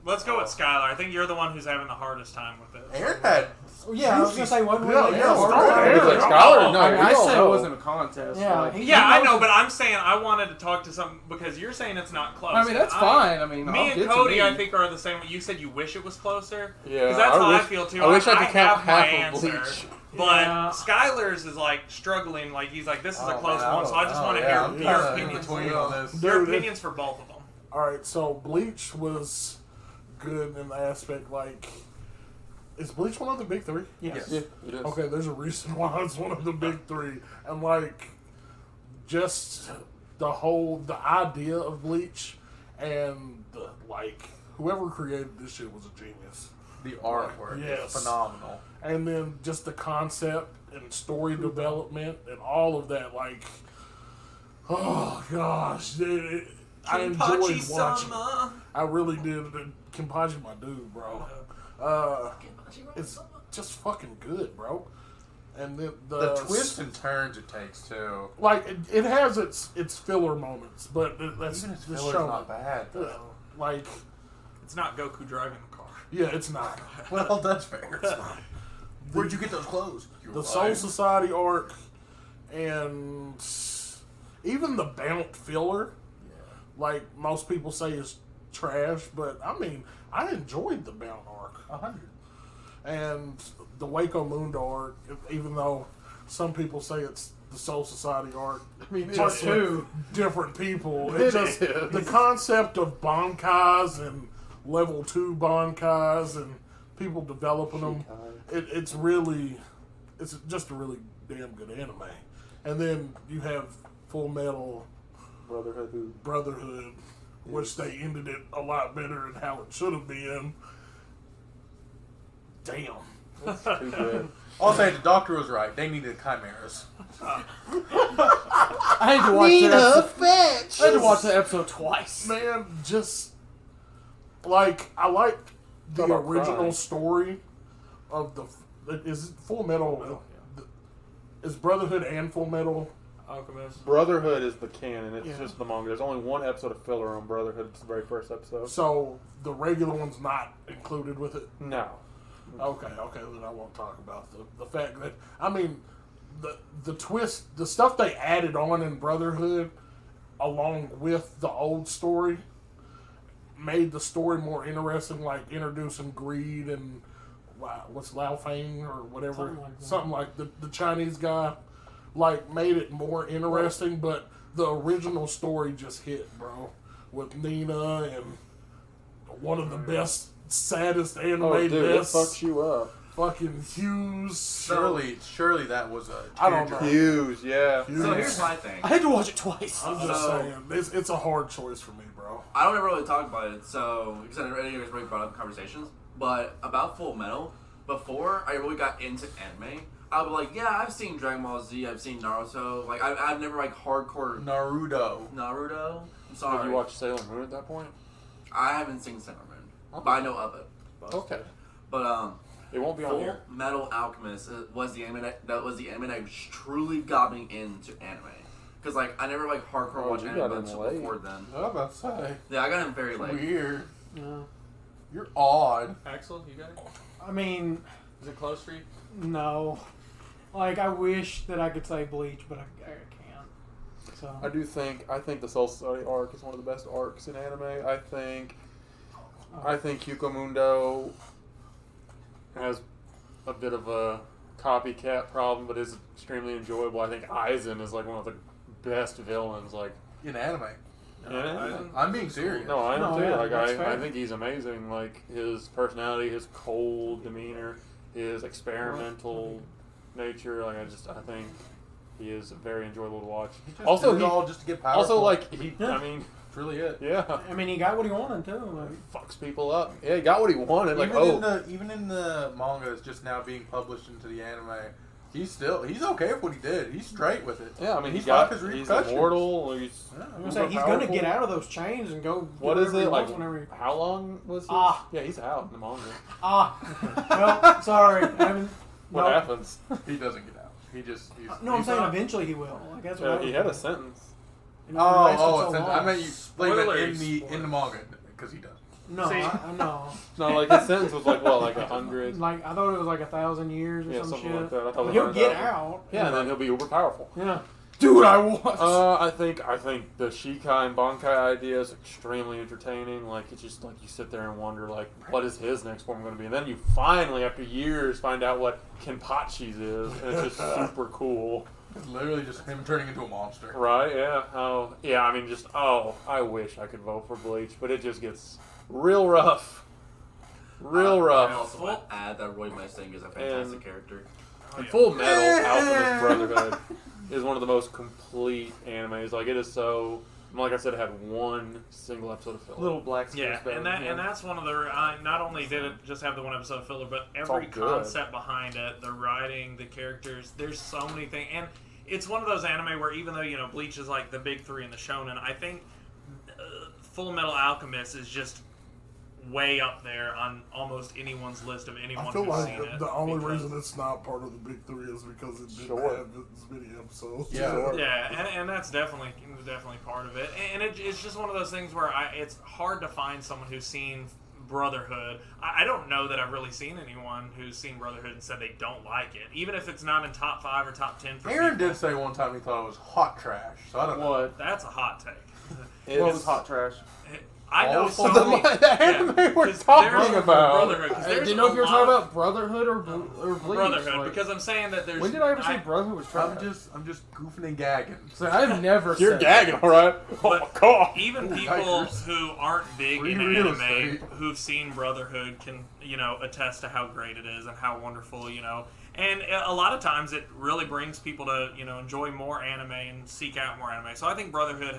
let's go with Skylar. I think you're the one who's having the hardest time with this. Aaron had. yeah, I was gonna say one. Yeah, yeah, start Is Aaron. it Skylar? No, I mean, I we all said know. it wasn't a contest. Yeah, like- he- Yeah, I know, but I'm saying I wanted to talk to some because you're saying it's not close. I mean, that's fine. I mean, Me I'll and get to Cody, me. I think, are the same. You said you wish it was closer. Yeah, Because that's how I wish- feel too. I wish I could count have my half of answer, Bleach. But Yeah. Skylar's is like struggling. Like he's like, this is a Oh, close man, one. So I just want to I'm hear your kinda in opinions. between on this. Your Dude, opinions for both of them. All right, so Bleach was good in the aspect like, is Bleach one of the big three? Yes. Yeah, it is. Okay, there's a reason why it's one of the big three, and like, just the idea of Bleach, and like whoever created this shit was a genius. The artwork Yes. is phenomenal. And then just the concept and story development and all of that, like, oh gosh, I enjoyed watching. Kenpachi-sama. I really did. Kenpachi, my dude, bro. It's just fucking good, bro. And The twists and turns it takes too. like it has its filler moments, but that's Even its the filler's show. not bad though. Like, It's not Goku driving a car. yeah, it's not. Well, that's fair. Where'd you get those clothes? The Soul Society arc and even the Bount filler, like most people say is trash, but I mean, I enjoyed the Bount arc. 100. And the Waco Moon arc, even though some people say it's the Soul Society arc, I mean, just it's with different people. It It just is. the concept of Bankais and level 2 Bankais and people developing them. It's just a really damn good anime. And then you have Full Metal Brotherhood. Brotherhood, which they ended it a lot better than how it should have been. Damn. Too good. I'll say the doctor was right. They needed chimeras. I had to watch that episode. I had to watch that episode twice. Man, just like I like the Talk about original crying. story of the. Is it Full Metal? Is Brotherhood and Full Metal? Alchemist. Brotherhood is the canon. It's Yeah. just the manga. There's only one episode of filler on Brotherhood. It's the very first episode. So the regular one's not included with it. No. Okay, then I won't talk about the fact that the twist, the stuff they added on in Brotherhood, along with the old story, made the story more interesting. Like introducing greed and what's Lao Feng or whatever, something like the Chinese guy, like made it more interesting. But the original story just hit, bro, with Nina and one of the best. Saddest anime Oh, dude, it deaths. fucks you up. Fucking Hughes. Surely that was a I don't know. tearjerker. Hughes, yeah. Hughes. So here's my thing. I had to watch it twice. I'm just So- saying, it's a hard choice for me, bro. I don't ever really talk about it, so because I never really brought up conversations. But about Full Metal, before I really got into anime, I'll be like, yeah, I've seen Dragon Ball Z, I've seen Naruto. Like I've never like hardcore Naruto. Naruto. I'm Did sorry, you watch Sailor Moon at that point? I haven't seen Sailor Moon, but I know of it. Okay. But It won't be on Full here. Metal Alchemist was the anime that was the anime that truly got me into anime. Because like I never like hardcore Oh, watched you anime got in until late. before then. I was about to say. Yeah, I got in very late. Weird. No. You're odd. Axel, you got it? I mean, Is it close for you? no. Like, I wish that I could say Bleach, but I can't. So. I think the Soul Society arc is one of the best arcs in anime. I think Yukomundo has a bit of a copycat problem, but is extremely enjoyable. I think Aizen is like one of the best villains. Like, In anime. yeah. I'm being serious. No, I am No, too. yeah, Like, that's I fair. think he's amazing. Like his personality, his cold demeanor, his experimental nature. Like, I think he is very enjoyable to watch. He just Also, did it he all just to get powerful. also like he. Yeah. I mean, That's really it. yeah, I mean, he got what he wanted, too. Like, fucks people up. Yeah, he got what he wanted. Like, Even in the manga that's just now being published into the anime, he's okay with what he did. He's straight with it. yeah. I mean, he's he's his he's repercussions. immortal. He's I'm uber gonna say, he's going to get powerful. out of those chains and go do What is whatever he it like? wants whenever he... How long was it? Ah. Yeah, he's out in the manga. Well, sorry. I haven't... What no. happens? He doesn't get out. He's No, I'm he's saying not- eventually he will. Like, that's what Yeah, I was he had a thinking. sentence. You know, he lasted so I long. meant you blame it in Spoilers. the manga because he does. No, See? no. No, like his sentence was like what, like 100? Like, I thought it was like 1,000 years or Yeah, some something shit. like that. I thought it was He'll 100,000. get out. Yeah, and then he'll be uber powerful. Yeah. Dude, I watched. I think the Shikai and Bankai idea is extremely entertaining. Like, it's just like you sit there and wonder, like, what is his next form going to be? And then you finally, after years, find out what Kenpachi's is, and it's just super cool. It's literally just him turning into a monster. Right? Yeah. I mean, just I wish I could vote for Bleach, but it just gets real rough. Real I rough. also want to add that Roy Mustang is a fantastic character. And Full Metal Alchemist Brotherhood is one of the most complete animes. Like, it is so. Like I said, it had one single episode of filler. Little black Yeah, space and bed, that's one of the. Not only did it just have the one episode filler, but all every good. concept behind it, the writing, the characters. There's so many things, and it's one of those anime where even though Bleach is like the big three in the shonen, I think Full Metal Alchemist is just way up there on almost anyone's list of anyone I feel who's like seen it. the only because- reason it's not part of the big three is because it didn't Sure. have as many episodes. Yeah. Yeah, and that's definitely part of it. And it's just one of those things where it's hard to find someone who's seen Brotherhood. I don't know that I've really seen anyone who's seen Brotherhood and said they don't like it, even if it's not in top 5 or top 10 for Aaron people. did say one time he thought it was hot trash. So I don't know. What? That's a hot take. What was hot trash? I know All so of many. the anime we're 'cause talking there's about. Brotherhood. 'Cause I there's didn't know if you were a talking lot about Brotherhood or Bleach. Brotherhood like, because I'm saying that there's. when did I ever say Brotherhood was trash? I'm just goofing and gagging. So I've never You're said gagging, all right? Oh my But god. even people Yikers. who aren't big Free in real anime, estate. who've seen Brotherhood, can attest to how great it is and how wonderful. And a lot of times it really brings people to enjoy more anime and seek out more anime. So I think Brotherhood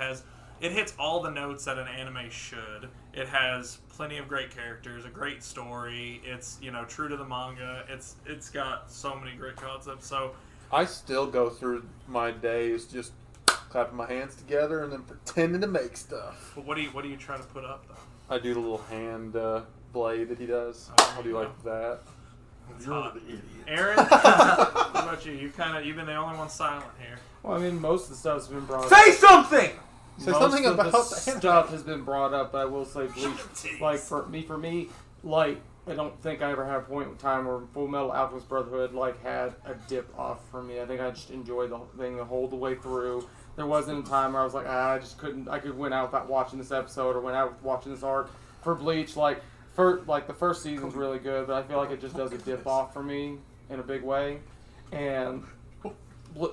it hits all the notes that an anime should. It has plenty of great characters, a great story. It's true to the manga. It's got so many great concepts. So I still go through my days just clapping my hands together and then pretending to make stuff. but what do you try to put up though? I do the little hand blade that he does. Oh, I'll do like that. You're hot. the idiot. Aaron, what about you? You've been the only one silent here. Well, I mean, most of the stuff's been brought up. Say something. Say Most something of about the the anime. stuff has been brought up, but I will say Bleach. Jeez. Like for me, like I don't think I ever had a point in time where Full Metal Alchemist Brotherhood like had a dip off for me. I think I just enjoyed the thing the whole way through. There wasn't a time where I was like, I just couldn't. I could went out without watching this episode or went out watching this arc. For Bleach, the first season's really good, but I feel like it just does a dip off for me in a big way, and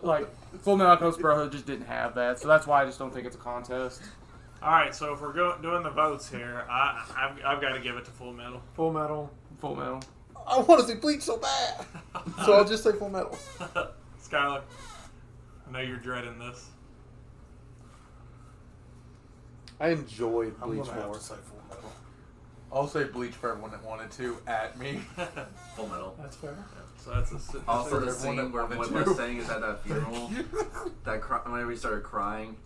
like Full Metal Alchemist Brotherhood just didn't have that, so that's why I just don't think it's a contest. All right, so if we're doing the votes here, I've got to give it to Full Metal. Full Metal. Full Metal. I want to see Bleach so bad. So I'll just say Full Metal. Skylar, I know you're dreading this. I enjoyed I'm Bleach gonna have more. to say Full Metal. I'll say Bleach for everyone that wanted to at me. Full Metal. That's fair. So that's a Also, the everyone scene where that what wanted was to. saying is at that funeral, whenever he started crying.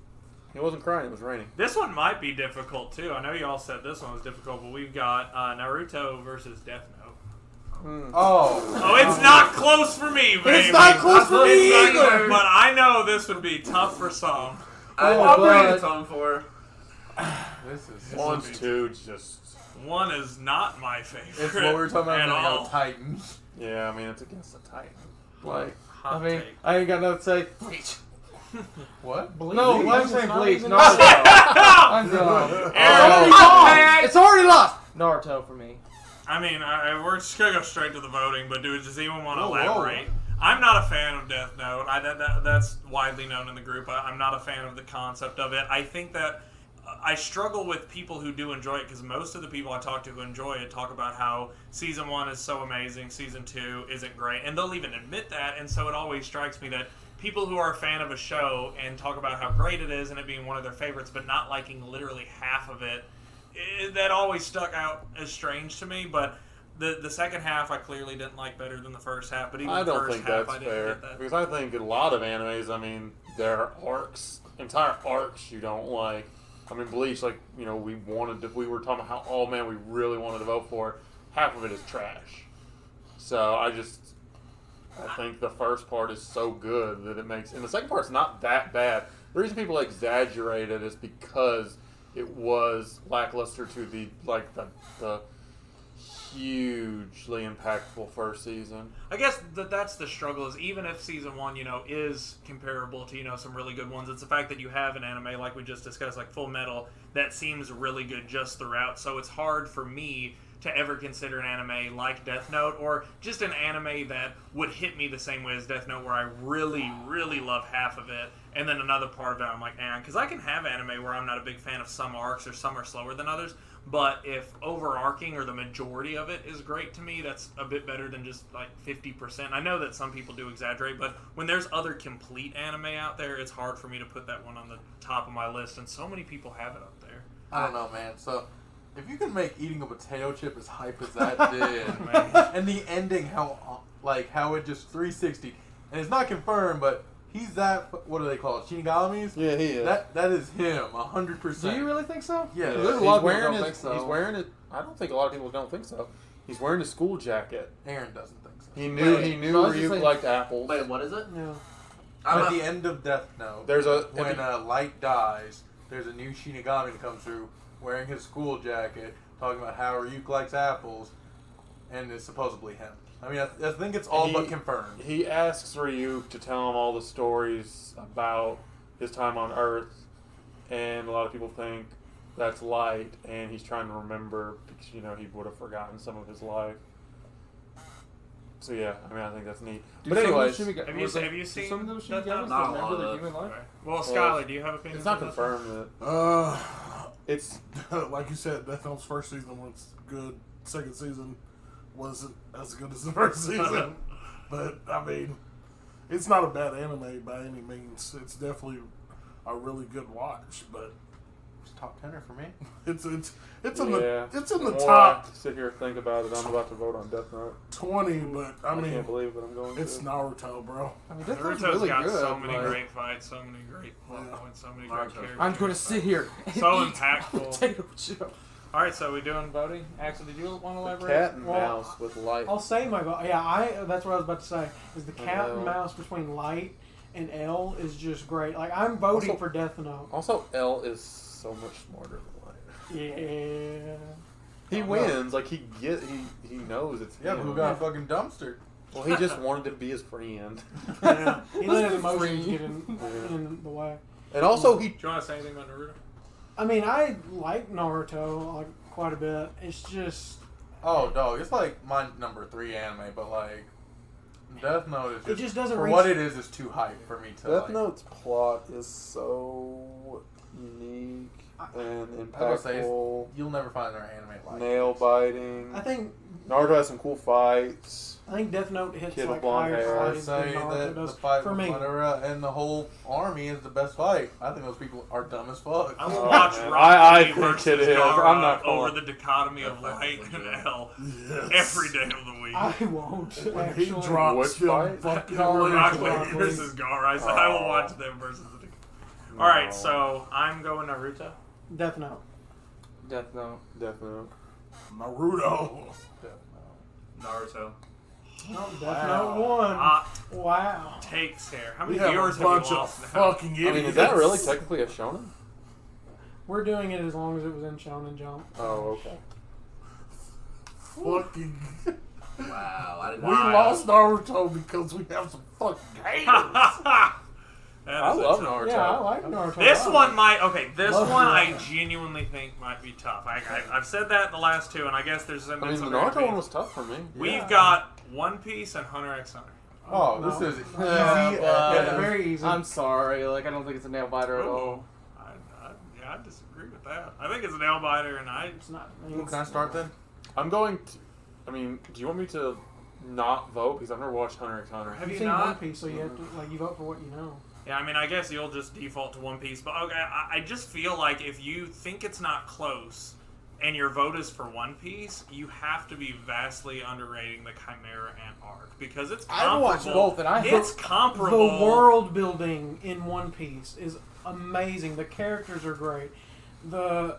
He wasn't crying. It was raining. This one might be difficult too. I know you all said this one was difficult, but we've got Naruto versus Death Note. Oh. Oh, it's not close for me, baby. It's not close for me It's not either. close, but I know this would be tough for some. I'll bring but- it on for. This is. One's two, just One is not my favorite. It's what we were talking about at in the all. Titans. yeah. I mean, it's against the Titan. Like, Hot I mean, take. I ain't got nothing to say. Bleach. What? Bleach. No, Bleach why am I is saying not Bleach? even- Naruto. I'm done. Aaron, It's already lost. Naruto for me. I mean, we're just gonna go straight to the voting, but does anyone want to Whoa, whoa. elaborate? I'm not a fan of Death Note. That's widely known in the group. I'm not a fan of the concept of it. I think that I struggle with people who do enjoy it because most of the people I talk to who enjoy it talk about how season 1 is so amazing, season 2 isn't great, and they'll even admit that. And so it always strikes me that people who are a fan of a show and talk about how great it is and it being one of their favorites, but not liking literally half of it, that always stuck out as strange to me. But the second half I clearly didn't like better than the first half. But even I the don't first think half that's I didn't fair get that. because I think a lot of animes. I mean, there are arcs, entire arcs you don't like. I mean, Bleach, like, we we were talking about how, oh man, we really wanted to vote for it. Half of it is trash. So I think the first part is so good that it makes, and the second part's not that bad. The reason people exaggerate it is because it was lackluster to the hugely impactful first season. I guess that's the struggle is even if season 1, is comparable to, some really good ones, it's the fact that you have an anime like we just discussed, like Full Metal, that seems really good just throughout. So it's hard for me to ever consider an anime like Death Note or just an anime that would hit me the same way as Death Note where I really, really love half of it and then another part of it I'm like, because I can have anime where I'm not a big fan of some arcs or some are slower than others. But if overarching or the majority of it is great to me, that's a bit better than just like 50%. I know that some people do exaggerate, but when there's other complete anime out there, it's hard for me to put that one on the top of my list, and so many people have it up there. I don't know, man. So, if you can make eating a potato chip as hype as that did, and the ending, how it just 360, and it's not confirmed, but he's that. What do they call it? Shinigamis? Yeah, he is. That is him, 100%. Do you really think so? Yeah. There's a He's lot of people wearing don't his, think so. He's wearing it. I don't think a lot of people don't think so. He's wearing a school jacket. Aaron doesn't think so. He knew No, I was just Ryuk saying- liked apples. Wait, what is it? Yeah. At the end of Death Note, There's a when Light dies, there's a new Shinigami that comes through wearing his school jacket, talking about how Ryuk likes apples, and it's supposedly him. I mean, I think it's all but confirmed. He asks Ryuk to tell him all the stories about his time on Earth, and a lot of people think that's Light, and he's trying to remember because he would have forgotten some of his life. So yeah, I mean, I think that's neat. But anyways, Have you seen some of those Death Note? Shinigamis Not a remember lot their of- human life? Okay. Well, Skylar, do you have opinions? it's not on this? confirmed that It's like you said, Death Note's first season was good. Second season wasn't as good as the first season. But I mean, it's not a bad anime by any means. It's definitely a really good watch. But It's top 10er for me. It's in Yeah. the More top I sit here and think about it. I'm about to vote on Death Note. 20, but I I mean, can't believe what I'm going it's to. Naruto, bro. I mean, Death Note's Naruto's really got good. so many but great fights, so many great plot Yeah. points, so many Naruto's great characters. I'm going to sit here and So eat impactful. potato chip. All right, so we doing voting? Axel, did you want to elaborate? Cat and Well, mouse with light. I'll say my vote. Yeah, that's what I was about to say. Is the cat L. and mouse between Light and L is just great. Like I'm voting Also- for Death Note. Also, L is so much smarter than light. Yeah. He Oh, wins. Like he knows it's Yeah, him. but who got a fucking dumpster? Well, he just wanted to be his friend. Yeah. He let his be emotions free. get in the way. And also, he Do you want to say anything about Naruto? I mean, I like Naruto like quite a bit. It's just Oh, dog, it's like my number 3 anime, but like Death Note is it just doesn't for reach. what it is too hype for me to Death like. Note's plot is so unique and I was gonna say, impactful. you'll never find another anime like Nail it. biting. I think Naruto has some cool fights. Death Note hits Kid with like blonde higher hair. I would highs than say Naruto that the does fight for with me. Madara and the whole army is the best fight. I think those people are dumb as fuck. I will Oh, watch man. Rocky I think versus it is. Gaara I'm not over calling- the dichotomy of That's light definitely and good. hell Yes. every day of the week. I won't When actually. he drops Which him fight? fucking Rock Rock Lee Lee. versus Gaara. I said I will Oh. watch them versus the. All right, No. so I'm going Naruto. Death Note. Death Note. Death Note. Naruto. Naruto. Oh, Death Wow. Note won. Hot Wow. takes here. How We many have a viewers have bunch we of lost now? fucking I idiots. mean, is that really technically a shonen? We're doing it as long as it was in Shonen Jump. Oh, okay. fucking? Wow, I didn't We Wow. lost Naruto because we have some fucking haters. That I is a love tough- Naruto. Yeah, I like Naruto. This a lot. one might this Love one Naruto. I genuinely think might be tough. I've said that in the last two, and I guess there's been I mean, some the Naruto very- one was tough for me. We've Yeah. got One Piece and Hunter x Hunter. Oh, No. this is easy. Yeah, but- Yeah, very easy. I'm sorry. Like, I don't think it's a nail biter at all. I disagree with that. I think it's a nail biter, and It's not. Can I start then? I'm going to. I mean, do you want me to not vote because I've never watched Hunter x Hunter? Have You've you seen not? One Piece, so you have to you vote for what you know. Yeah, I mean, I guess you'll just default to One Piece, but okay, I just feel like if you think it's not close and your vote is for One Piece, you have to be vastly underrating the Chimera Ant arc because it's I comparable. watched both, and it's comparable. The world building in One Piece is amazing. The characters are great. The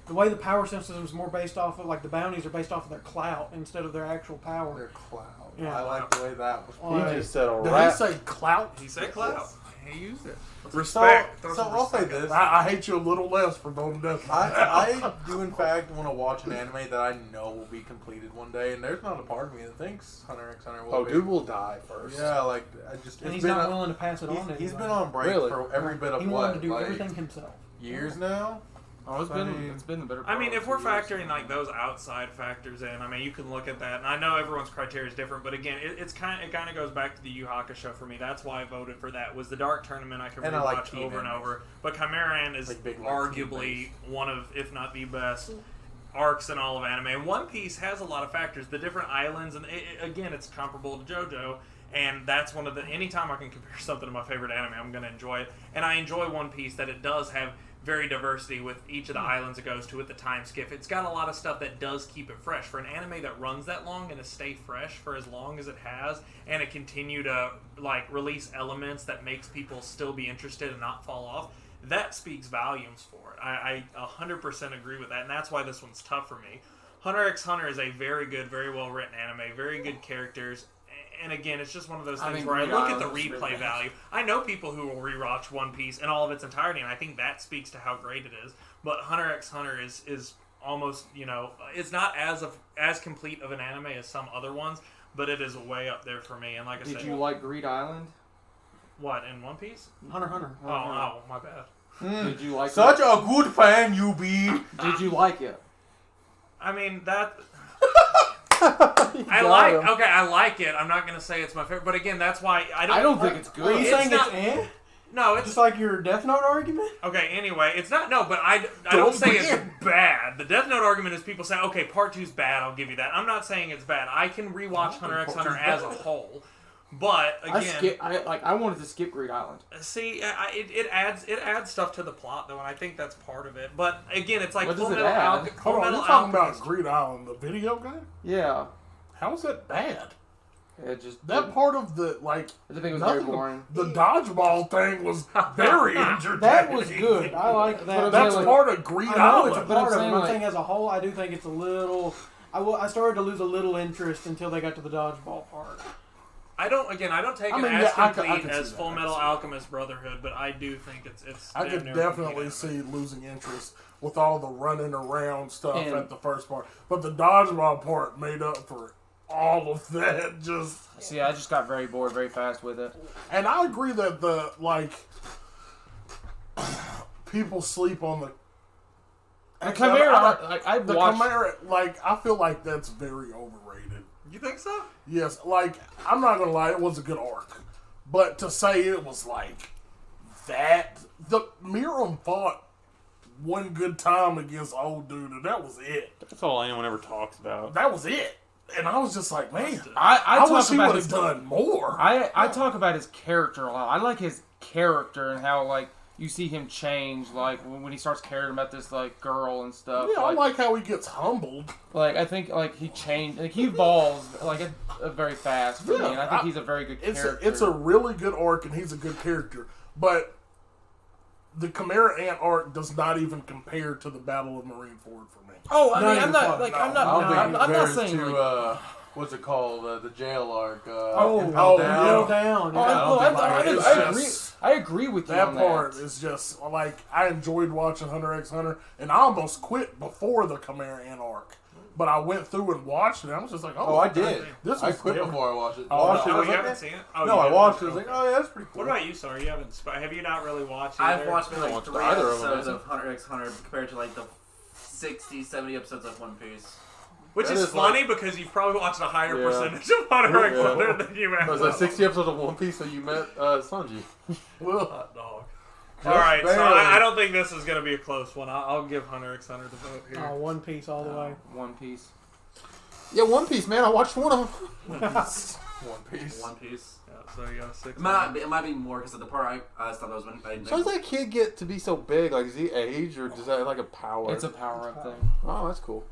way the power system is more based off of the bounties are based off of their clout instead of their actual power. Their cloud. Yeah. I like the way that was. Well, He just said a Did he rat. say clout? He said clout. He used it. So, Respect. Throw so some I'll say respect. this. I hate you a little less for voting Death Note. I do in fact want to watch an anime that I know will be completed one day, and there's not a part of me that thinks Hunter x Hunter will Oh, be. dude will die first. Yeah, like I just. And it's he's been not a- willing to pass it on. to He's anybody. been on break Really? for every bit of He what, wanted to do like, everything himself. years now. Oh, it's been the better part. I mean, of if we're 2 years. factoring those outside factors in, I mean, you can look at that, and I know everyone's criteria is different, but again, it kind of goes back to the Yu Hakusho for me. That's why I voted for that. Was the Dark Tournament I could And I like rewatch team over and animes. over, but Chimera Ant is Like big, like, arguably one of, if not the best arcs in all of anime. And One Piece has a lot of factors, the different islands, and again, it's comparable to JoJo. And that's one of the. Anytime I can compare something to my favorite anime, I'm going to enjoy it. And I enjoy One Piece that it does have very diversity with each of the islands it goes to, with the time skip. It's got a lot of stuff that does keep it fresh. For an anime that runs that long and to stay fresh for as long as it has, and to continue to release elements that makes people still be interested and not fall off, that speaks volumes for it. I 100% agree with that, and that's why this one's tough for me. Hunter x Hunter is a very good, very well written anime, very good characters. And again, it's just one of those I things think where I Greed look at the Island is replay really bad. value. I know people who will rewatch One Piece in all of its entirety, and I think that speaks to how great it is. But Hunter x Hunter is almost, it's not as complete of an anime as some other ones, but it is way up there for me. And like I Did said, you like Greed Island? what, in One Piece? Hunter x Hunter. Oh, my bad. Did you like Such it? a good fan you be. Did you like it? I mean, that... I I like it. I'm not going to say it's my favorite, but again, that's why I I don't think it's good. Are you It's saying not- it's No, it's just like your Death Note argument? okay. Anyway, it's not but I don't say it's bad. The Death Note argument is people say, okay, part 2's bad. I'll give you that. I'm not saying it's bad. I can rewatch Hunter x Hunter as a whole, But again, I wanted to skip Greed Island. see, it adds stuff to the plot though, and I think that's part of it. But again, it's like What does Full it Metal add? Hold on, you're talking about Greed Island, the video game? Yeah. How is that bad? It just That part of the, like, I think it was very nothing, boring. the dodgeball thing was very entertaining. That was good. I like that. That's like, part of Greed I know it's a Island. But I'm part of it. saying, I'm like- saying as a whole, I do think it's a little. I started to lose a little interest until they got to the dodgeball part. I don't take I it mean, as yeah, I can complete see as that. Full Metal Alchemist Brotherhood, but I do think it's. I damn could near definitely complete. see losing interest with all the running around stuff And- at the first part. But the dodgeball part made up for all of that. See, I just got very bored very fast with it. And I agree that people sleep on the Chimera, I've the watched. Chimera, I feel like that's very overrated. You think so? Yes, I'm not gonna lie, it was a good arc, but to say it was like that, the Miram fought one good time against old dude, and that was it. That's all anyone ever talks about. That was it, and I was just like, man, I I talk wish he about would have his, done more. I talk about his character a lot. I like his character and how you see him change when he starts caring about this girl and stuff. Yeah, I like how he gets humbled. I think he changed. He evolves very fast for me, and I think he's a very good character. It's a really good arc, and he's a good character. But the Chimera Ant arc does not even compare to the Battle of Marineford for me. Oh, I Not mean, even I'm not close. I don't think I'm it not compares saying to what's it called? The jail arc. Kneel Down. down. I agree with you That on part that. is just I enjoyed watching Hunter x Hunter, and I almost quit before the Chimera Ant arc. But I went through and watched it, and I was just like, Oh, I did. This I was quit different. before I watched it. Oh, Watched it, Oh, I was you like, haven't eh. seen it? Oh, No, you I haven't? watched it. I was like, oh, yeah, that's pretty cool. What about you, Sorry? You haven't? Have you not really watched? I've either? watched maybe watched 3 either of them, episodes has of Hunter x Hunter compared to the 60, 70 episodes of One Piece. Which That is is funny because you've probably watched a higher Yeah. percentage of Hunter x Yeah. Hunter than you have. It was like 60 episodes of One Piece, so you met Sanji. Hot dog. Just All right, so barely. I don't think this is going to be a close one. I'll give Hunter x Hunter the vote here. Oh, One Piece all the way. One Piece. Yeah, One Piece, man. I watched one of them. One Piece. One Piece. Yeah, so you got a 6. It might be more because the part I thought that was when So how does that kid get to be so big? Is he age, or does that have a power? It's a power-up thing. Oh, that's cool.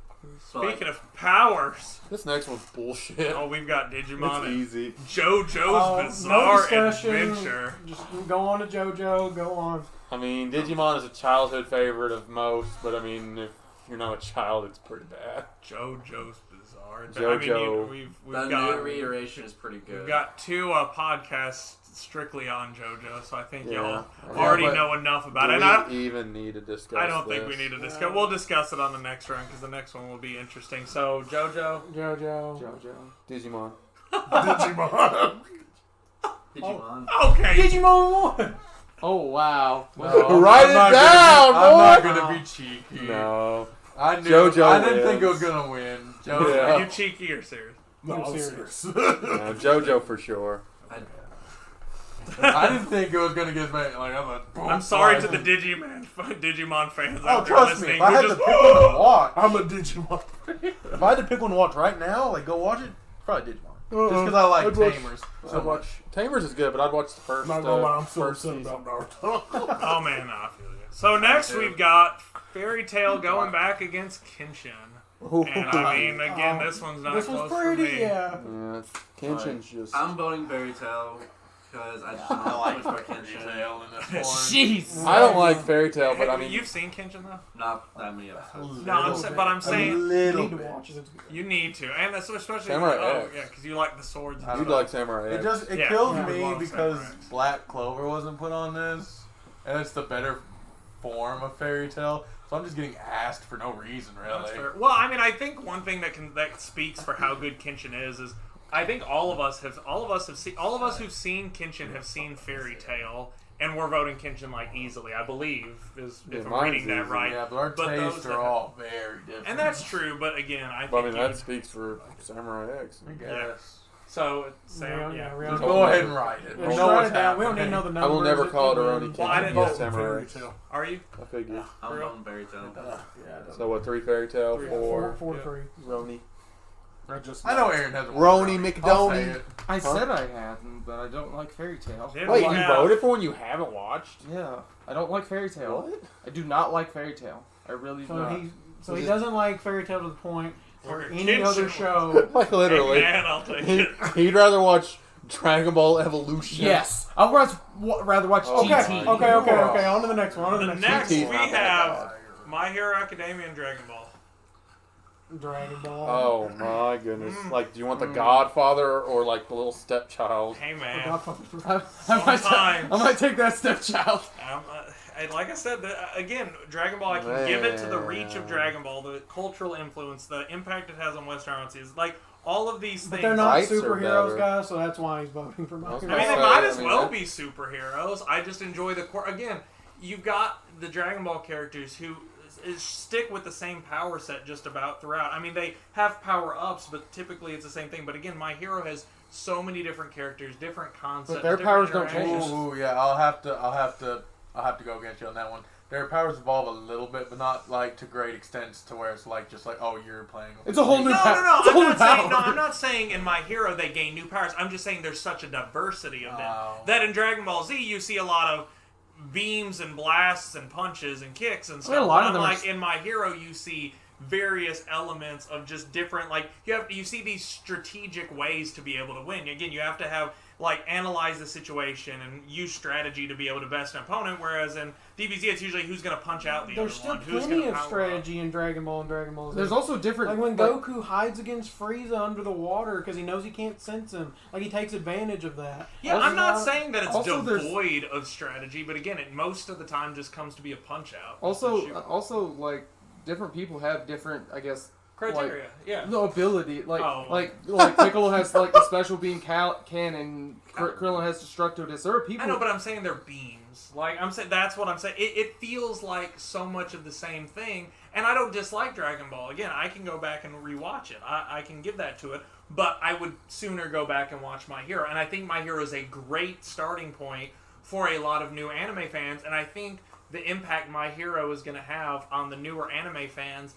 Speaking of powers, This next one's bullshit. oh, we've got Digimon It's and easy. JoJo's No Bizarre discussion. Adventure. Just go on to JoJo. Go on. I mean, Digimon is a childhood favorite of most, but I mean, if you're not a child, it's pretty bad. JoJo's Bizarre Adventure. I JoJo. mean, we've the got new reiteration is pretty good. we've got 2 podcasts strictly on JoJo, so I think y'all Yeah, already but know enough about Do it. And we even need to discuss I don't think we this? need to discuss. We'll discuss it on the next round because the next one will be interesting. So JoJo, JoJo. JoJo. Digimon. Digimon. Digimon. okay. Digimon 1! Oh wow. No, Write it I'm down, not boy! gonna be cheeky. No. I knew. JoJo I didn't think it wins. was gonna win. JoJo. Yeah. Are you cheeky or serious? No, I'm I'm serious. serious. No, JoJo for sure. I didn't think it was gonna get made. I'm sorry to the Digimon fans Oh, out there trust me. listening. If I who had to just, pick one to watch, I'm a Digimon. if I had to pick one to watch right now, go watch it, probably Digimon. Just because I like I'd watch- Tamers so I'd much. watch Tamers is good, but I'd watch the first. Not gonna lie, I'm so first upset season. about Naruto. oh man, no, I feel you. So next we've got Fairy Tail going back against Kenshin. And I mean, again, this one's not This close was pretty, for me. yeah. Yeah, Kenshin's just. I'm voting Fairy Tail because I just don't know much about Kenshin. Jeez. I don't like Fairy Tale, but I mean, You've seen Kenshin though? Not that many episodes. No, I'm saying You little need to bit. watch it. It's good. you need to, and that's especially Samurai oh X. yeah, because you like the swords. I And you'd don't know. like Samurai It X. just Yeah, kills yeah. me Love because Samurai X. Black Clover wasn't put on this, and it's the better form of Fairy Tale. So I'm just getting asked for no reason, That's really. fair. Well, I mean, I think one thing that speaks for how good Kenshin is I think all of us who've seen Kenshin have seen Fairy Tale, and we're voting Kenshin easily. I believe if I'm mine's reading that easy. right. Yeah, but our But tastes those are that- all very different. And that's true, but again, I think But I mean, you that would- speaks for Samurai X. I guess. so Sam, yeah. Rihanna. Just go ahead and write it. Yeah, We just know write what's it down. We don't happening. need to know the I numbers. will never call it Aroni Well, I Kenshin. didn't Yes, vote Samurai Fairy X. Tail. Are you? I figured. I'm Real? voting Fairy Tale. Yeah, So what? 3 Fairy Tale, 4 4-3. Roni. I know Aaron hasn't. Roni watched it. I'll say McDoney. it. I said I hadn't, but I don't like Fairy Tail. Yeah, Wait, we you have- voted for one you haven't watched? Yeah, I don't like Fairy Tail. What? I do not like Fairy Tail. I really do So not. he doesn't like Fairy Tale to the point or Or any Kitchen. other show. Like literally. Hey, man, I'll take it. He'd rather watch Dragon Ball Evolution. Yes, I'd rather watch Oh, Okay, GT. okay. On to the next one. The next GT. we have My Hero Academia and Dragon Ball. Dragon Ball. Oh my goodness! Like, do you want the Godfather or like the little stepchild? Hey man, I might take that stepchild. like I said, again, Dragon Ball. I can give it to the reach of Dragon Ball, the cultural influence, the impact it has on Western audiences, like all of these But things. they're not Rights are superheroes, better. guys, so that's why he's voting for my I was I hero. mean, they So, might as I mean, well that- be superheroes. I just enjoy the core. Again, you've got the Dragon Ball characters who stick with the same power set just about throughout. I mean, they have power ups, but typically it's the same thing. But again, My Hero has so many different characters, different concepts. But their different powers don't change. interactions. Ooh, yeah, I'll have to go against you on that one. Their powers evolve a little bit, but not like to great extents to where it's like just like, oh, you're playing. It's a whole new No, power. no, no. It's a whole I'm new not saying. No, power. I'm not saying in My Hero they gain new powers. I'm just saying there's such a diversity of them Oh. that in Dragon Ball Z you see a lot of beams and blasts and punches and kicks and stuff. a lot But of them like are- in My Hero you see various elements of just different, like you see these strategic ways to be able to win. Again, you have to have like analyze the situation and use strategy to be able to best an opponent, whereas in DBZ it's usually who's going to punch out the There's other still one, who's plenty going of to strategy in Dragon Ball and Dragon Ball Z. There's also different. like when Goku hides against Frieza under the water because he knows he can't sense him. Like he takes advantage of that. Yeah, Also, I'm not saying that it's also there's- devoid of strategy, but again, it most of the time just comes to be a punch out. Also, like different people have different, I guess, criteria. Yeah. no ability. Like, Oh. like Piccolo has like the special beam cannon. Krillin has destructo disc. There are people. I know, but I'm saying they're beams. Like I'm saying, that's what I'm saying. It feels like so much of the same thing, and I don't dislike Dragon Ball. Again, I can go back and rewatch it. I can give that to it, but I would sooner go back and watch My Hero. And I think My Hero is a great starting point for a lot of new anime fans, and I think the impact My Hero is going to have on the newer anime fans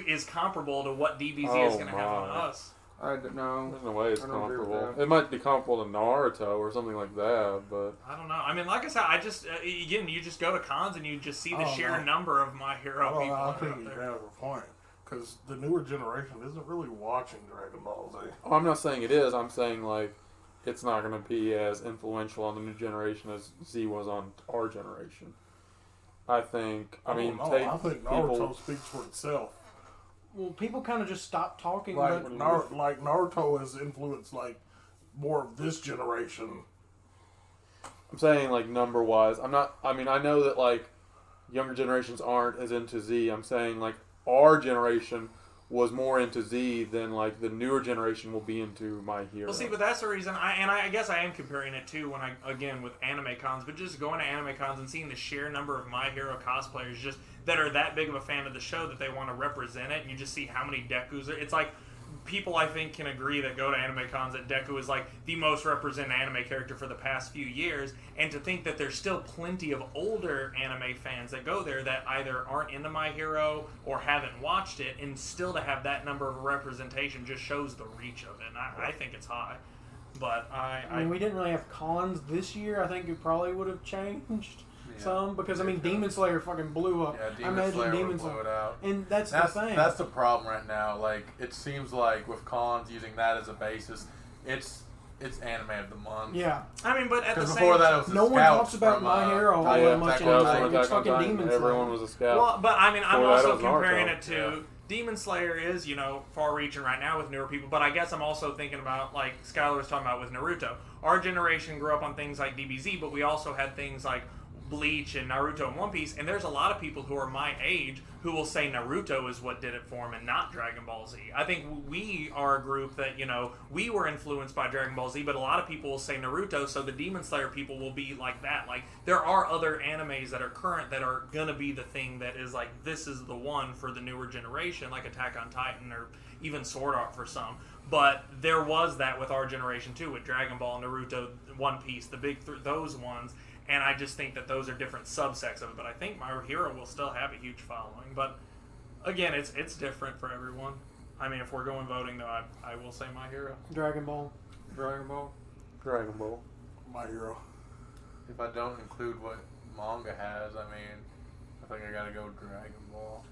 is comparable to what DBZ is Oh, going to have on my. us. I don't know. There's no way it's I don't agree with comparable. that. It might be comparable to Naruto or something like that, but I don't know. I mean, like I said, I just again, you just go to cons and you just see the Oh, sheer no. number of My Hero I don't people know. I out think you there. have a point because the newer generation isn't really watching Dragon Ball Z. oh, I'm not saying it is. I'm saying like it's not going to be as influential on the new generation as Z was on our generation. I think. I mean, don't know. take I think people. Naruto speaks for itself. Well, people kind of just stop talking. Like but Naruto has influenced like more of this generation. I'm saying like number wise. I'm not. I mean, I know that like younger generations aren't as into Z. I'm saying like our generation was more into Z than like the newer generation will be into My Hero. Well, see, but that's the reason. I guess I am comparing it too when I again with anime cons, but just going to anime cons and seeing the sheer number of My Hero cosplayers just that are that big of a fan of the show that they want to represent it, and you just see how many Dekus are. It's like people I think can agree that go to anime cons that Deku is like the most represented anime character for the past few years, and to think that there's still plenty of older anime fans that go there that either aren't into My Hero or haven't watched it, and still to have that number of representation just shows the reach of it, and I think it's high. But I mean, we didn't really have cons this year. I think it probably would have changed some because I mean, Demon Slayer fucking blew up. Yeah, I Demon imagine Slayer Demon would blow it out. And that's the thing. That's the problem right now. Like, it seems like with cons using that as a basis, it's anime of the month. yeah. I mean, but at the Because same before that, it was the No one Scouts talks about from, My Hero all Attack that on much Titan. anymore. Attack It's on fucking Titan, Demon Slayer. everyone was a scout. Well, but I mean, I'm Before that, also it was Naruto. comparing it to Yeah. Demon Slayer is, far-reaching right now with newer people. But I guess I'm also thinking about, like Skylar was talking about with Naruto. Our generation grew up on things like DBZ, but we also had things like Bleach and Naruto and One Piece. And there's a lot of people who are my age who will say Naruto is what did it for him and not Dragon Ball Z. I think we are a group that, we were influenced by Dragon Ball Z, but a lot of people will say Naruto, so the Demon Slayer people will be like that. Like, there are other animes that are current that are going to be the thing that is like, this is the one for the newer generation, like Attack on Titan or even Sword Art for some. But there was that with our generation too, with Dragon Ball, Naruto, One Piece, the big those ones. And I just think that those are different subsects of it. But I think My Hero will still have a huge following. But again, it's different for everyone. I mean, if we're going voting, though, I will say My Hero. Dragon Ball. Dragon Ball. Dragon Ball. My Hero. If I don't include what manga has, I mean, I think I gotta go Dragon Ball.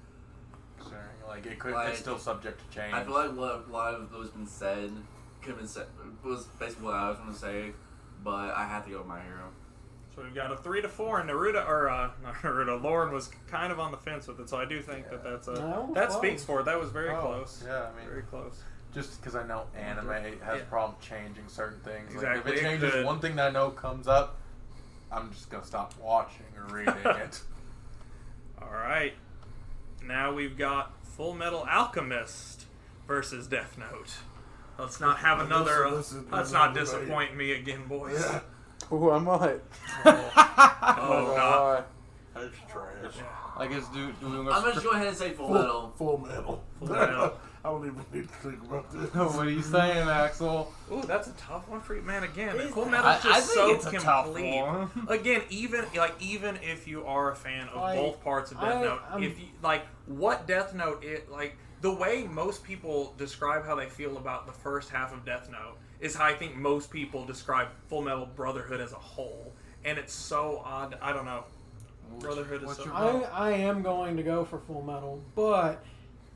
Considering, like, it's still subject to change. I feel like what a lot of those been said could have been said was basically what I was going to say, but I have to go with My Hero. So we've got a 3-4, and not Naruto. Lauren was kind of on the fence with it, so I do think that's a No, that close. speaks for it. That was very Oh, close. yeah, I mean, Very close. just because I know anime has Yeah. problem changing certain things. Exactly. Like, if it changes Good. one thing that I know comes up, I'm just gonna stop watching or reading it. All right. Now we've got Full Metal Alchemist versus Death Note. Let's not have another. Let's not disappoint me again, boys. Yeah. Ooh, I might. Oh God. That's trash. I guess do we I'm going to go ahead and say Full Metal. Full Metal. Full Metal. I don't even need to think about this. What are you saying, Axel? Ooh, that's a tough one for you, man. Again, Is Full it? Metal's I just think so it's a tough complete. one. Again, even if you are a fan of Like, both parts of Death Note, I'm- if you like what Death Note is, like the way most people describe how they feel about the first half of Death Note is how I think most people describe Full Metal Brotherhood as a whole, and it's so odd. I don't know. Brotherhood is what's so. your I am going to go for Full Metal, but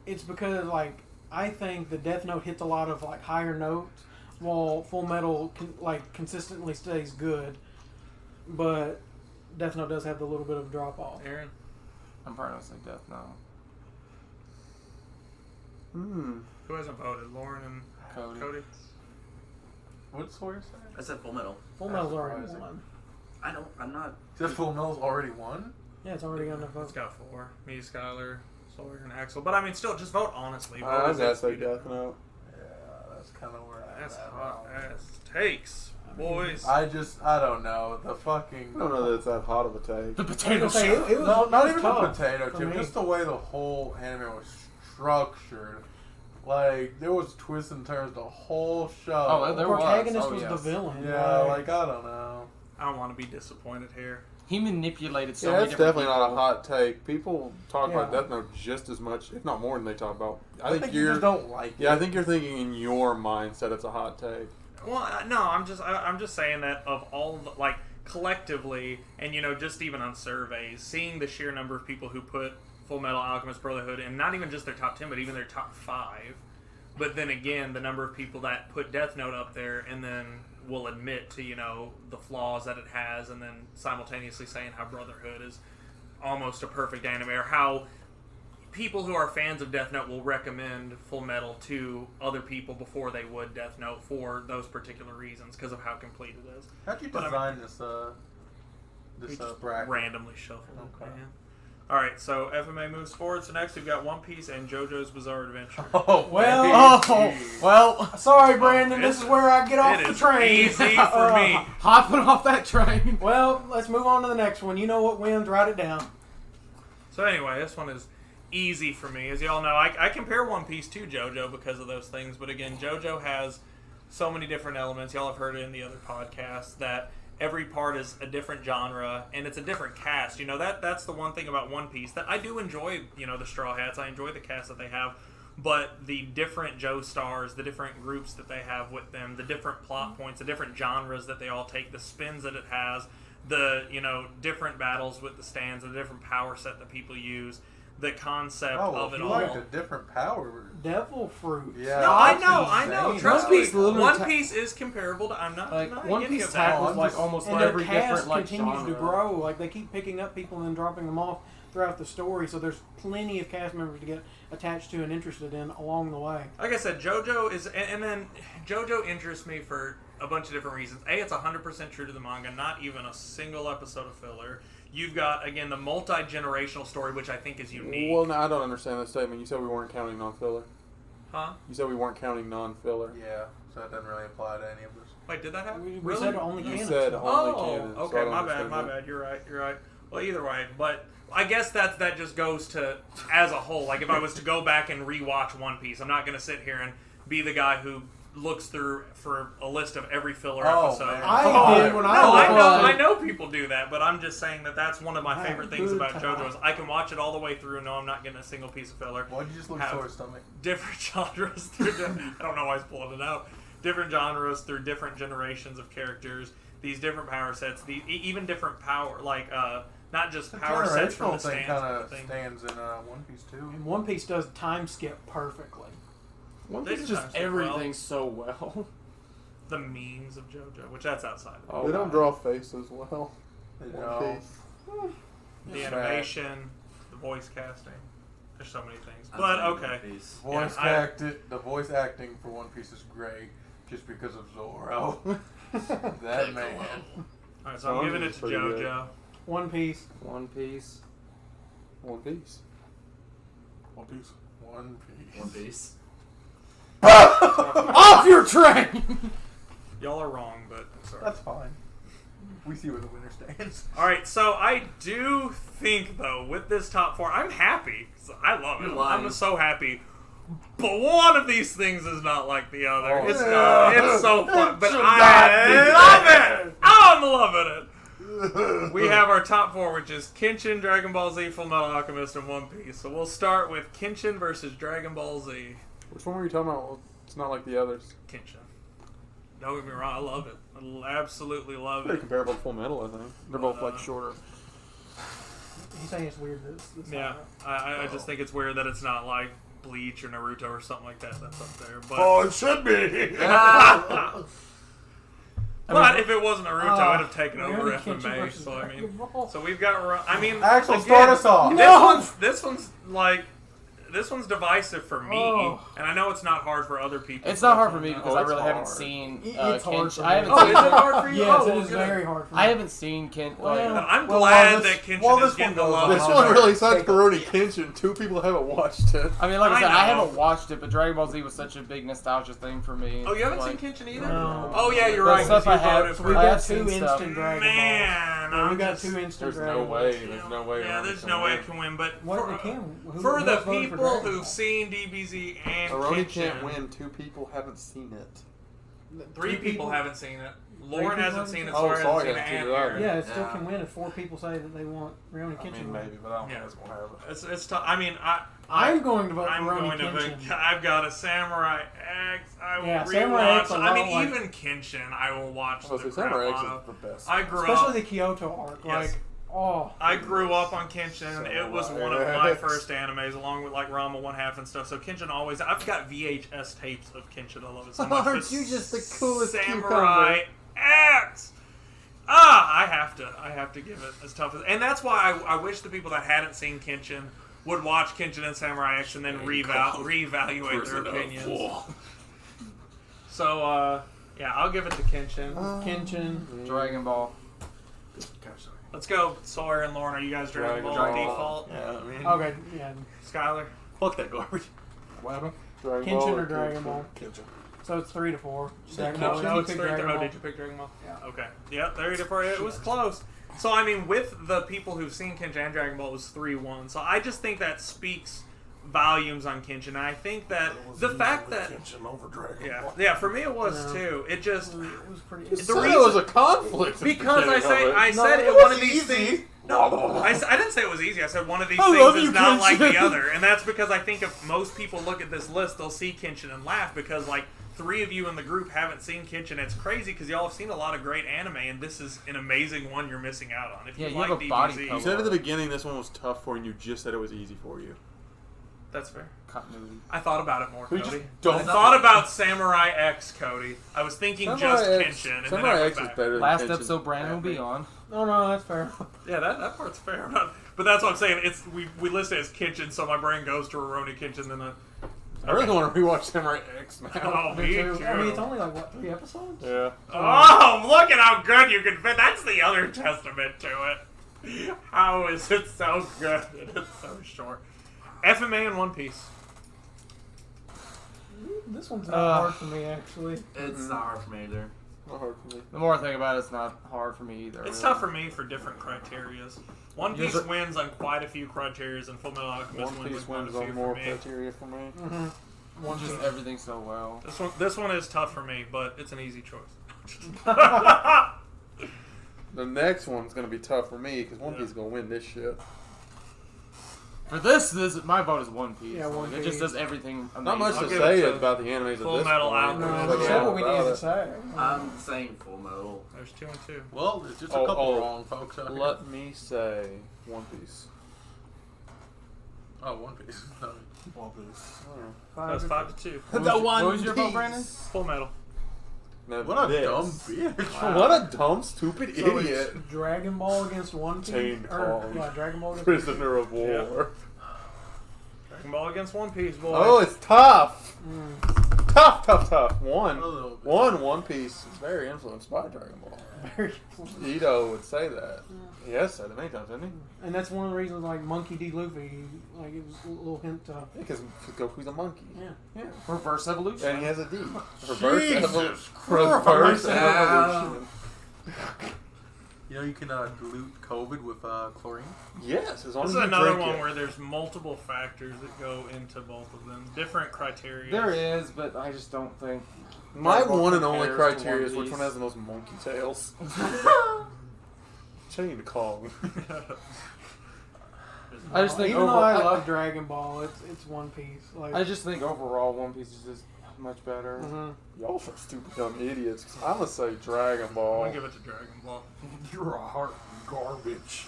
it's because like I think the Death Note hits a lot of like higher notes, while Full Metal consistently stays good. But Death Note does have the little bit of drop off. Aaron. I'm probably gonna say Death Note. Who hasn't voted? Lauren and Cody. What's what you're saying? I said Full Metal. Full Metal's already surprising. won. I know. I'm not. Just Full Metal's already won? Yeah, it's already got enough It's votes. got 4. Me, Skylar, Sawyer, and Axel. But I mean, still, just vote honestly. Vote I as gotta if say you did. Death Note. Yeah, that's kind of where That's I'm hot at. ass takes, boys. I don't know. The fucking. I don't know that it's that hot of a take. The potato Say, chip. it was, No, not it was even tough the potato for chip. me. Just the way the whole anime was structured. Like, there was twists and turns the whole show. Oh, The there was. protagonist Oh, was the yes. villain. Yeah, like, I don't know. I don't want to be disappointed here. He manipulated so Yeah, many that's different definitely people. not a hot take. People talk about Yeah. Death Note just as much, if not more, than they talk about. I think you you're. just don't like it. Yeah, I think you're thinking in your mindset it's a hot take. Well, no, I'm just saying that of all the, like collectively, and just even on surveys, seeing the sheer number of people who put Full Metal Alchemist Brotherhood in not even just their top 10, but even their top 5. But then again, the number of people that put Death Note up there and then will admit to the flaws that it has, and then simultaneously saying how Brotherhood is almost a perfect anime, or how people who are fans of Death Note will recommend Full Metal to other people before they would Death Note for those particular reasons because of how complete it is. How'd you But I design We this just bracket? randomly shuffled it, Okay. man. All right, so FMA moves forward. So next we've got One Piece and JoJo's Bizarre Adventure. Oh, Well, Well, Sorry, Brandon. This is where I get off It the is train. easy for me. hopping off that train. Well, let's move on to the next one. You know what wins? Write it down. So anyway, this one is easy for me. As y'all know, I compare One Piece to JoJo because of those things. But again, JoJo has so many different elements. Y'all have heard it in the other podcasts that every part is a different genre and it's a different cast. That's the one thing about One Piece that I do enjoy. The Straw Hats. I enjoy the cast that they have. But the different Joestars, the different groups that they have with them, the different plot points, the different genres that they all take, the spins that it has, the different battles with the stands, the different power set that people use, the concept of it you all. liked a different power. Devil fruit. Yeah. No, I That's know. insane. Trust One me. Piece literally One ta- Piece is comparable to. I'm not. Like not One getting Piece of that. tackles I'm like just- almost And their every cast different like continues genre. to grow. Like they keep picking up people and dropping them off throughout the story. So there's plenty of cast members to get attached to and interested in along the way. Like I said, JoJo is, and then JoJo interests me for a bunch of different reasons. A, it's 100% true to the manga, not even a single episode of filler. You've got, again, the multi-generational story, which I think is unique. Well, no, I don't understand that statement. You said we weren't counting non-filler. Huh? You said we weren't counting non-filler. Yeah, so that doesn't really apply to any of this. Wait, did that happen? We Really? said only You canon. said stuff. only Oh, canon. so I okay, don't my bad, understand my that. bad. You're right. Well, either way, but I guess that just goes to as a whole. Like if I was to go back and rewatch One Piece, I'm not going to sit here and be the guy who looks through for a list of every filler Oh, episode. man. I did when I No, was I know people do that, but I'm just saying that's one of my Have favorite things good about time. JoJo is I can watch it all the way through and know I'm not getting a single piece of filler. Why'd you just look Have sore stomach? different genres through I don't know why he's pulling it out. Different genres through different generations of characters, these different power sets, even different power, like not just The power sets from the generational thing stands. kind but of the thing. stands in One Piece too. And One Piece does time skip perfectly. One They Piece do just time skip everything so well. The memes of JoJo, which that's outside of it. Oh, They don't wow. draw faces well. You One know, Piece. The It's animation, the voice casting. There's so many things. I'm But saying okay. One Piece. the voice acting for One Piece is great, just because of Zoro. That man. Alright, so I'm giving it to Pretty good. JoJo. One Piece. One Piece. One Piece. One Piece. One Piece. One Piece. Off your train! Y'all are wrong, but sorry. That's fine. We see where the winner stands. Alright, so I do think, though, with this top four, I'm happy. I love it. You're lying. I'm so happy. But one of these things is not like the other. Oh, It's yeah. not. It's so fun. But should I not love it! I'm loving it! We have our top four, which is Kenshin, Dragon Ball Z, Fullmetal Alchemist, and One Piece. So we'll start with Kenshin versus Dragon Ball Z. Which one were you talking about? It's not like the others. Kenshin. Don't get me wrong, I love it. I absolutely love Pretty it. comparable to Full Metal, I think. They're both like shorter. He's saying it's weird that this Yeah, I just think it's weird that it's not like Bleach or Naruto or something like that that's up there. But, Oh, it should be. but if it wasn't Naruto, it'd have taken Rurouni over Kenshin FMA. versus So I Dragon mean, Ball. so we've got. I mean, Axel, again, start us off. This one's like. This one's divisive for me, Oh. and I know it's not hard for other people. It's not hard for me because Oh, I it's really haven't hard. seen It's hard Kenshin. for I me. haven't Oh, is seen. it hard for you? Yes, Oh, it well, is good. very hard for me. I haven't seen Ken. Well, I'm Well, glad this- that Kenshin well, is this getting the one goes love. on. This Oh, one no. really sucks Take for a- Rurouni Kenshin. 2 people haven't watched it. I mean, like I I said, I know. haven't watched it, but Dragon Ball Z was such a big nostalgia thing for me. Oh, you haven't Like, seen Kenshin either? No. Oh, yeah, you're The right. 'cause stuff I you have- voted So for we I got have two seen stuff. instant Dragon Man, Balls. Yeah, we I'm got just- two instant There's Dragon no Balls. way. There's no way. Yeah, Rurouni there's can no way win. it can win, but What for, they can? Who for the else voted for people Dragon who've Ball? seen DBZ and Rurouni Kenshin, can't win. 2 people haven't seen it. Three people haven't seen it. Lauren people hasn't haven't seen it, seen it? Sawyer Oh, hasn't Sawyer seen it, hasn't and seen it either. Aaron. Yeah, it still Yeah. can win if 4 people say that they want Rurouni I Kenshin. mean, maybe, but I don't Yeah. think it's gonna have it. It's tough. I mean, I'm going to vote I'm for Rurouni going to Kenshin. vote. I've got a Samurai X. I will Yeah, Samurai X rewatch. I mean, alone, like- even Kenshin, I will watch Oh, the so crap Samurai X out of. is the best. I grew Especially up. the Kyoto arc. Yes. Like, oh. I grew up on Kenshin. It was one of Samurai my X. first animes, along with like Rama 1/2 and stuff. So Kenshin always. I've got VHS tapes of Kenshin. I love it so much. Aren't But you just the coolest Samurai cucumber? X. I have to give it as tough as, and that's why I wish the people that hadn't seen Kenshin would watch Kenshin and Samurai X and then reevaluate their opinions. So, yeah, I'll give it to Kenshin. Kenshin. Dragon Ball. Let's go, Sawyer and Lauren. Are you guys Dragon Ball Dragon default? Yeah, I mean, Okay, yeah. Skylar? fuck that garbage. What happened? Dragon Kenshin Ball or Dragon Ball. Kenshin. So it's 3-4. Kenshin? No, It's pick three- Dragon oh, Ball. did you pick Dragon Ball? Yeah. Okay. Yeah, there you go. It was close. So, I mean, with the people who've seen Kenshin and Dragon Ball, it was 3-1. So I just think that speaks volumes on Kenshin. And I think that It was the fact easily that... Kenshin over Dragon Yeah, Ball. yeah, for me it was Yeah. too. It just... It was pretty. You The said reason- it was a conflict. at the Because I beginning say of it. I No, said it it one was of these easy. things. No, I didn't say it was easy. I said one of these I things love is you, not like the Kenshin. other, and that's because I think if most people look at this list, they'll see Kenshin and laugh because like 3 of you in the group haven't seen Kenshin. It's crazy because y'all have seen a lot of great anime, and this is an amazing one you're missing out on. If Yeah, you you like have a body DBZ, color. You said at the beginning this one was tough for you, and you just said it was easy for you. that's fair. Continuity. I thought about it more, We Cody. just don't- I thought about Samurai X, Cody. I was thinking just Samurai X, Kenshin, and Samurai then I X went is back. better than Last Kenshin. episode, Brandon will be on. No, that's fair. Yeah, that part's fair. But that's what I'm saying. It's we list it as Kenshin, so my brain goes to Rurouni Kenshin. Then I really want to rewatch Samurai X now. oh, me too. I mean, it's only like, what, 3 episodes? Yeah. Oh, look at how good you can fit. That's the other testament to it. How is it so good and it's so short? FMA and One Piece. This one's not hard for me, actually. It's not hard for me either. Not hard for me. The more I think about it, it's not hard for me either. It's really. tough for me for different criterias. One Piece Usually- wins on quite a few criterias, and Fullmetal Alchemist One wins Piece on quite wins a few on more for me. criteria for me. One Just Piece. everything so well. This one is tough for me, but it's an easy choice. The next one's gonna be tough for me because One Piece is gonna win this shit. For this my vote is One Piece. Yeah, One It just Piece. does everything amazing. Not much I'll to give say it to about the animes Full at this Metal point. Alchemist. No, Yeah, said what we needed about to it. say. I'm saying Full Metal. There's 2 and 2. Well, there's just a Oh, couple oh, wrong folks out here. Let me say One Piece. Oh, One Piece. One Piece. That's 5 to 2. The One What was your vote, Piece. Brandon? Full Metal. Now What a this- dumb bitch. Wow. What a dumb, stupid So idiot. it's Dragon Ball against One Piece. Chained Kong. Yeah, Dragon Ball against Prisoner of War. Dragon Ball against One Piece, boy. Oh, it's tough. Mm. Tough. A little bit. One Piece is very influenced by Dragon Ball. Very Ito would say that. He has said it many times, hasn't he? And that's one of the reasons, like, Monkey D. Luffy, like, it was a little hint to... Because Goku's a monkey. Yeah. Reverse evolution. And he has a D. Reverse Jesus Reverse Christ. evolution. You know you can dilute COVID with chlorine? Yes, as long This as is you another drink one it. where there's multiple factors that go into both of them. Different criteria. There is, but I just don't think. My Dragon Ball one and only compares to criteria is One which one Piece. has the most monkey tails. Chained Kong. I just think Even though I overall, love Dragon Ball, it's One Piece. Like, I just think overall One Piece is just much better. Mhm. Y'all are stupid dumb idiots. 'Cause I'm gonna say Dragon I'm Ball. gonna give it to Dragon Ball. You're a heart garbage.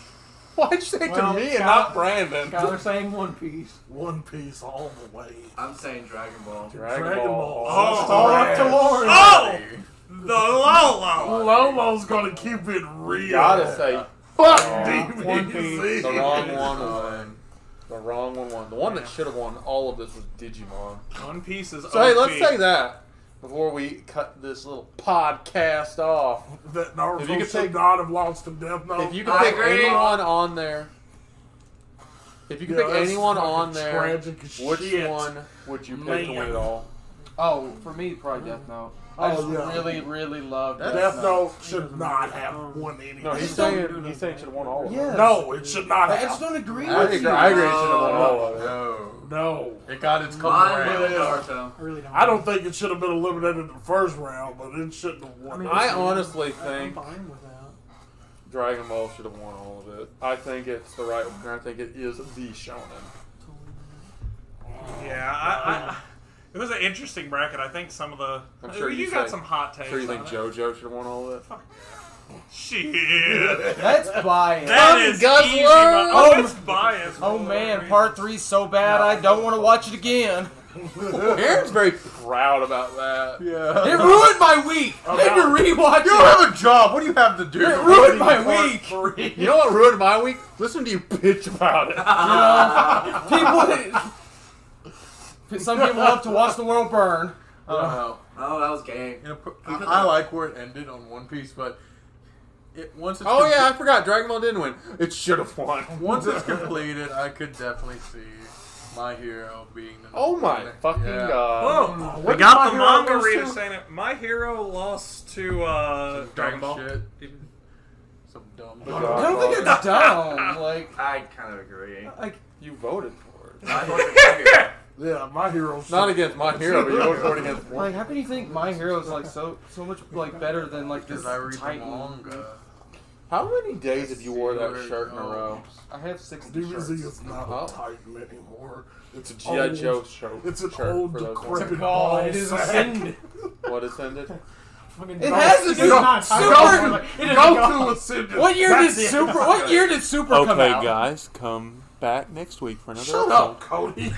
Why'd you say it Well, to me and Skylar- not Brandon? Skylar saying One Piece. One Piece all the way. I'm saying Dragon Ball. Dragon Ball. Oh, All up to Lauren. Oh! The Lolo! Lomo's gonna keep it real. You gotta say Fuck Oh, One DBZ. the wrong one won. The wrong one won. The one that should have won all of this was Digimon. One Piece is So hey, OP. let's say that before we cut this little podcast off. That If Naruto you could should take- not have lost in Death Note. If you could I pick agree. anyone on there, if you could pick that's anyone fucking on there, tragic as which shit. one would you pick to win Man. it all? Oh, for me, probably Death Note. I just yeah. really love Death Note should not have won any. No, he's saying he should have won all of it. Yeah. No, it should not I have. just don't agree I with agree. you. I agree. It should have won all of it. No. No. It got its couple Mine rounds. with Naruto. I really don't. I don't think it should have been eliminated in the first round, but it shouldn't have won. I mean, I honestly I'm think fine with that. Dragon Ball should have won all of it. I think it's the right one. I think it is the Shonen. Yeah, it was an interesting bracket. I think some of the... I'm sure you you got say- some hot takes. Sure, you think on it. JoJo should have won all of it? Shit. That's biased. That is Guzzler! easy. Oh, Oh, it's biased. Oh boy. man, part 3's so bad I don't want to watch it again. Aaron's very proud about that. Yeah. It ruined my week. I had to rewatch You don't it. have a job. What do you have to do? It ruined my week. You know what ruined my week? Listen to you bitch about it. Some people love to watch the world burn. I don't know. Oh, that was gay. You know, I like where it ended on One Piece, but once it's Oh yeah, I forgot. Dragon Ball didn't win. It should have won. once it's completed, I could definitely see My Hero being the Oh my winner. fucking Yeah. god. Oh, What we got did the My Hero manga lose reader to? saying it. My Hero lost to Some Dragon dumb Ball. shit. Some dumb The shit. God. I don't think it's dumb. Like, I kind of agree. You voted for it. I voted for Hero. Yeah, my hero. Not against My Hero, but you voted for it against one. like, how can you think My Hero is like so much like better than like this Because I read the Titan? manga. How many days have you wore that shirt in a row? I have 60 DBZ shirts. is not Oh. a Titan anymore. It's It's a G.I. old- Joe shirt. It's an shirt old for those decrepit God, ball it is sack. ascended. What ascended? Fucking It no, has to it's do- not Super- Titan. It is Go God. to Ascendant. What year That's did the Super? episode. What year did Super come out? guys, come back next week for another Shut up, Cody.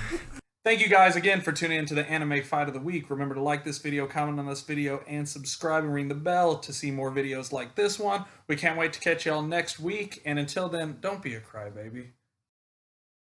Thank you guys again for tuning into the Anime Fight of the Week. Remember to like this video, comment on this video, and subscribe and ring the bell to see more videos like this one. We can't wait to catch y'all next week. And until then, don't be a crybaby.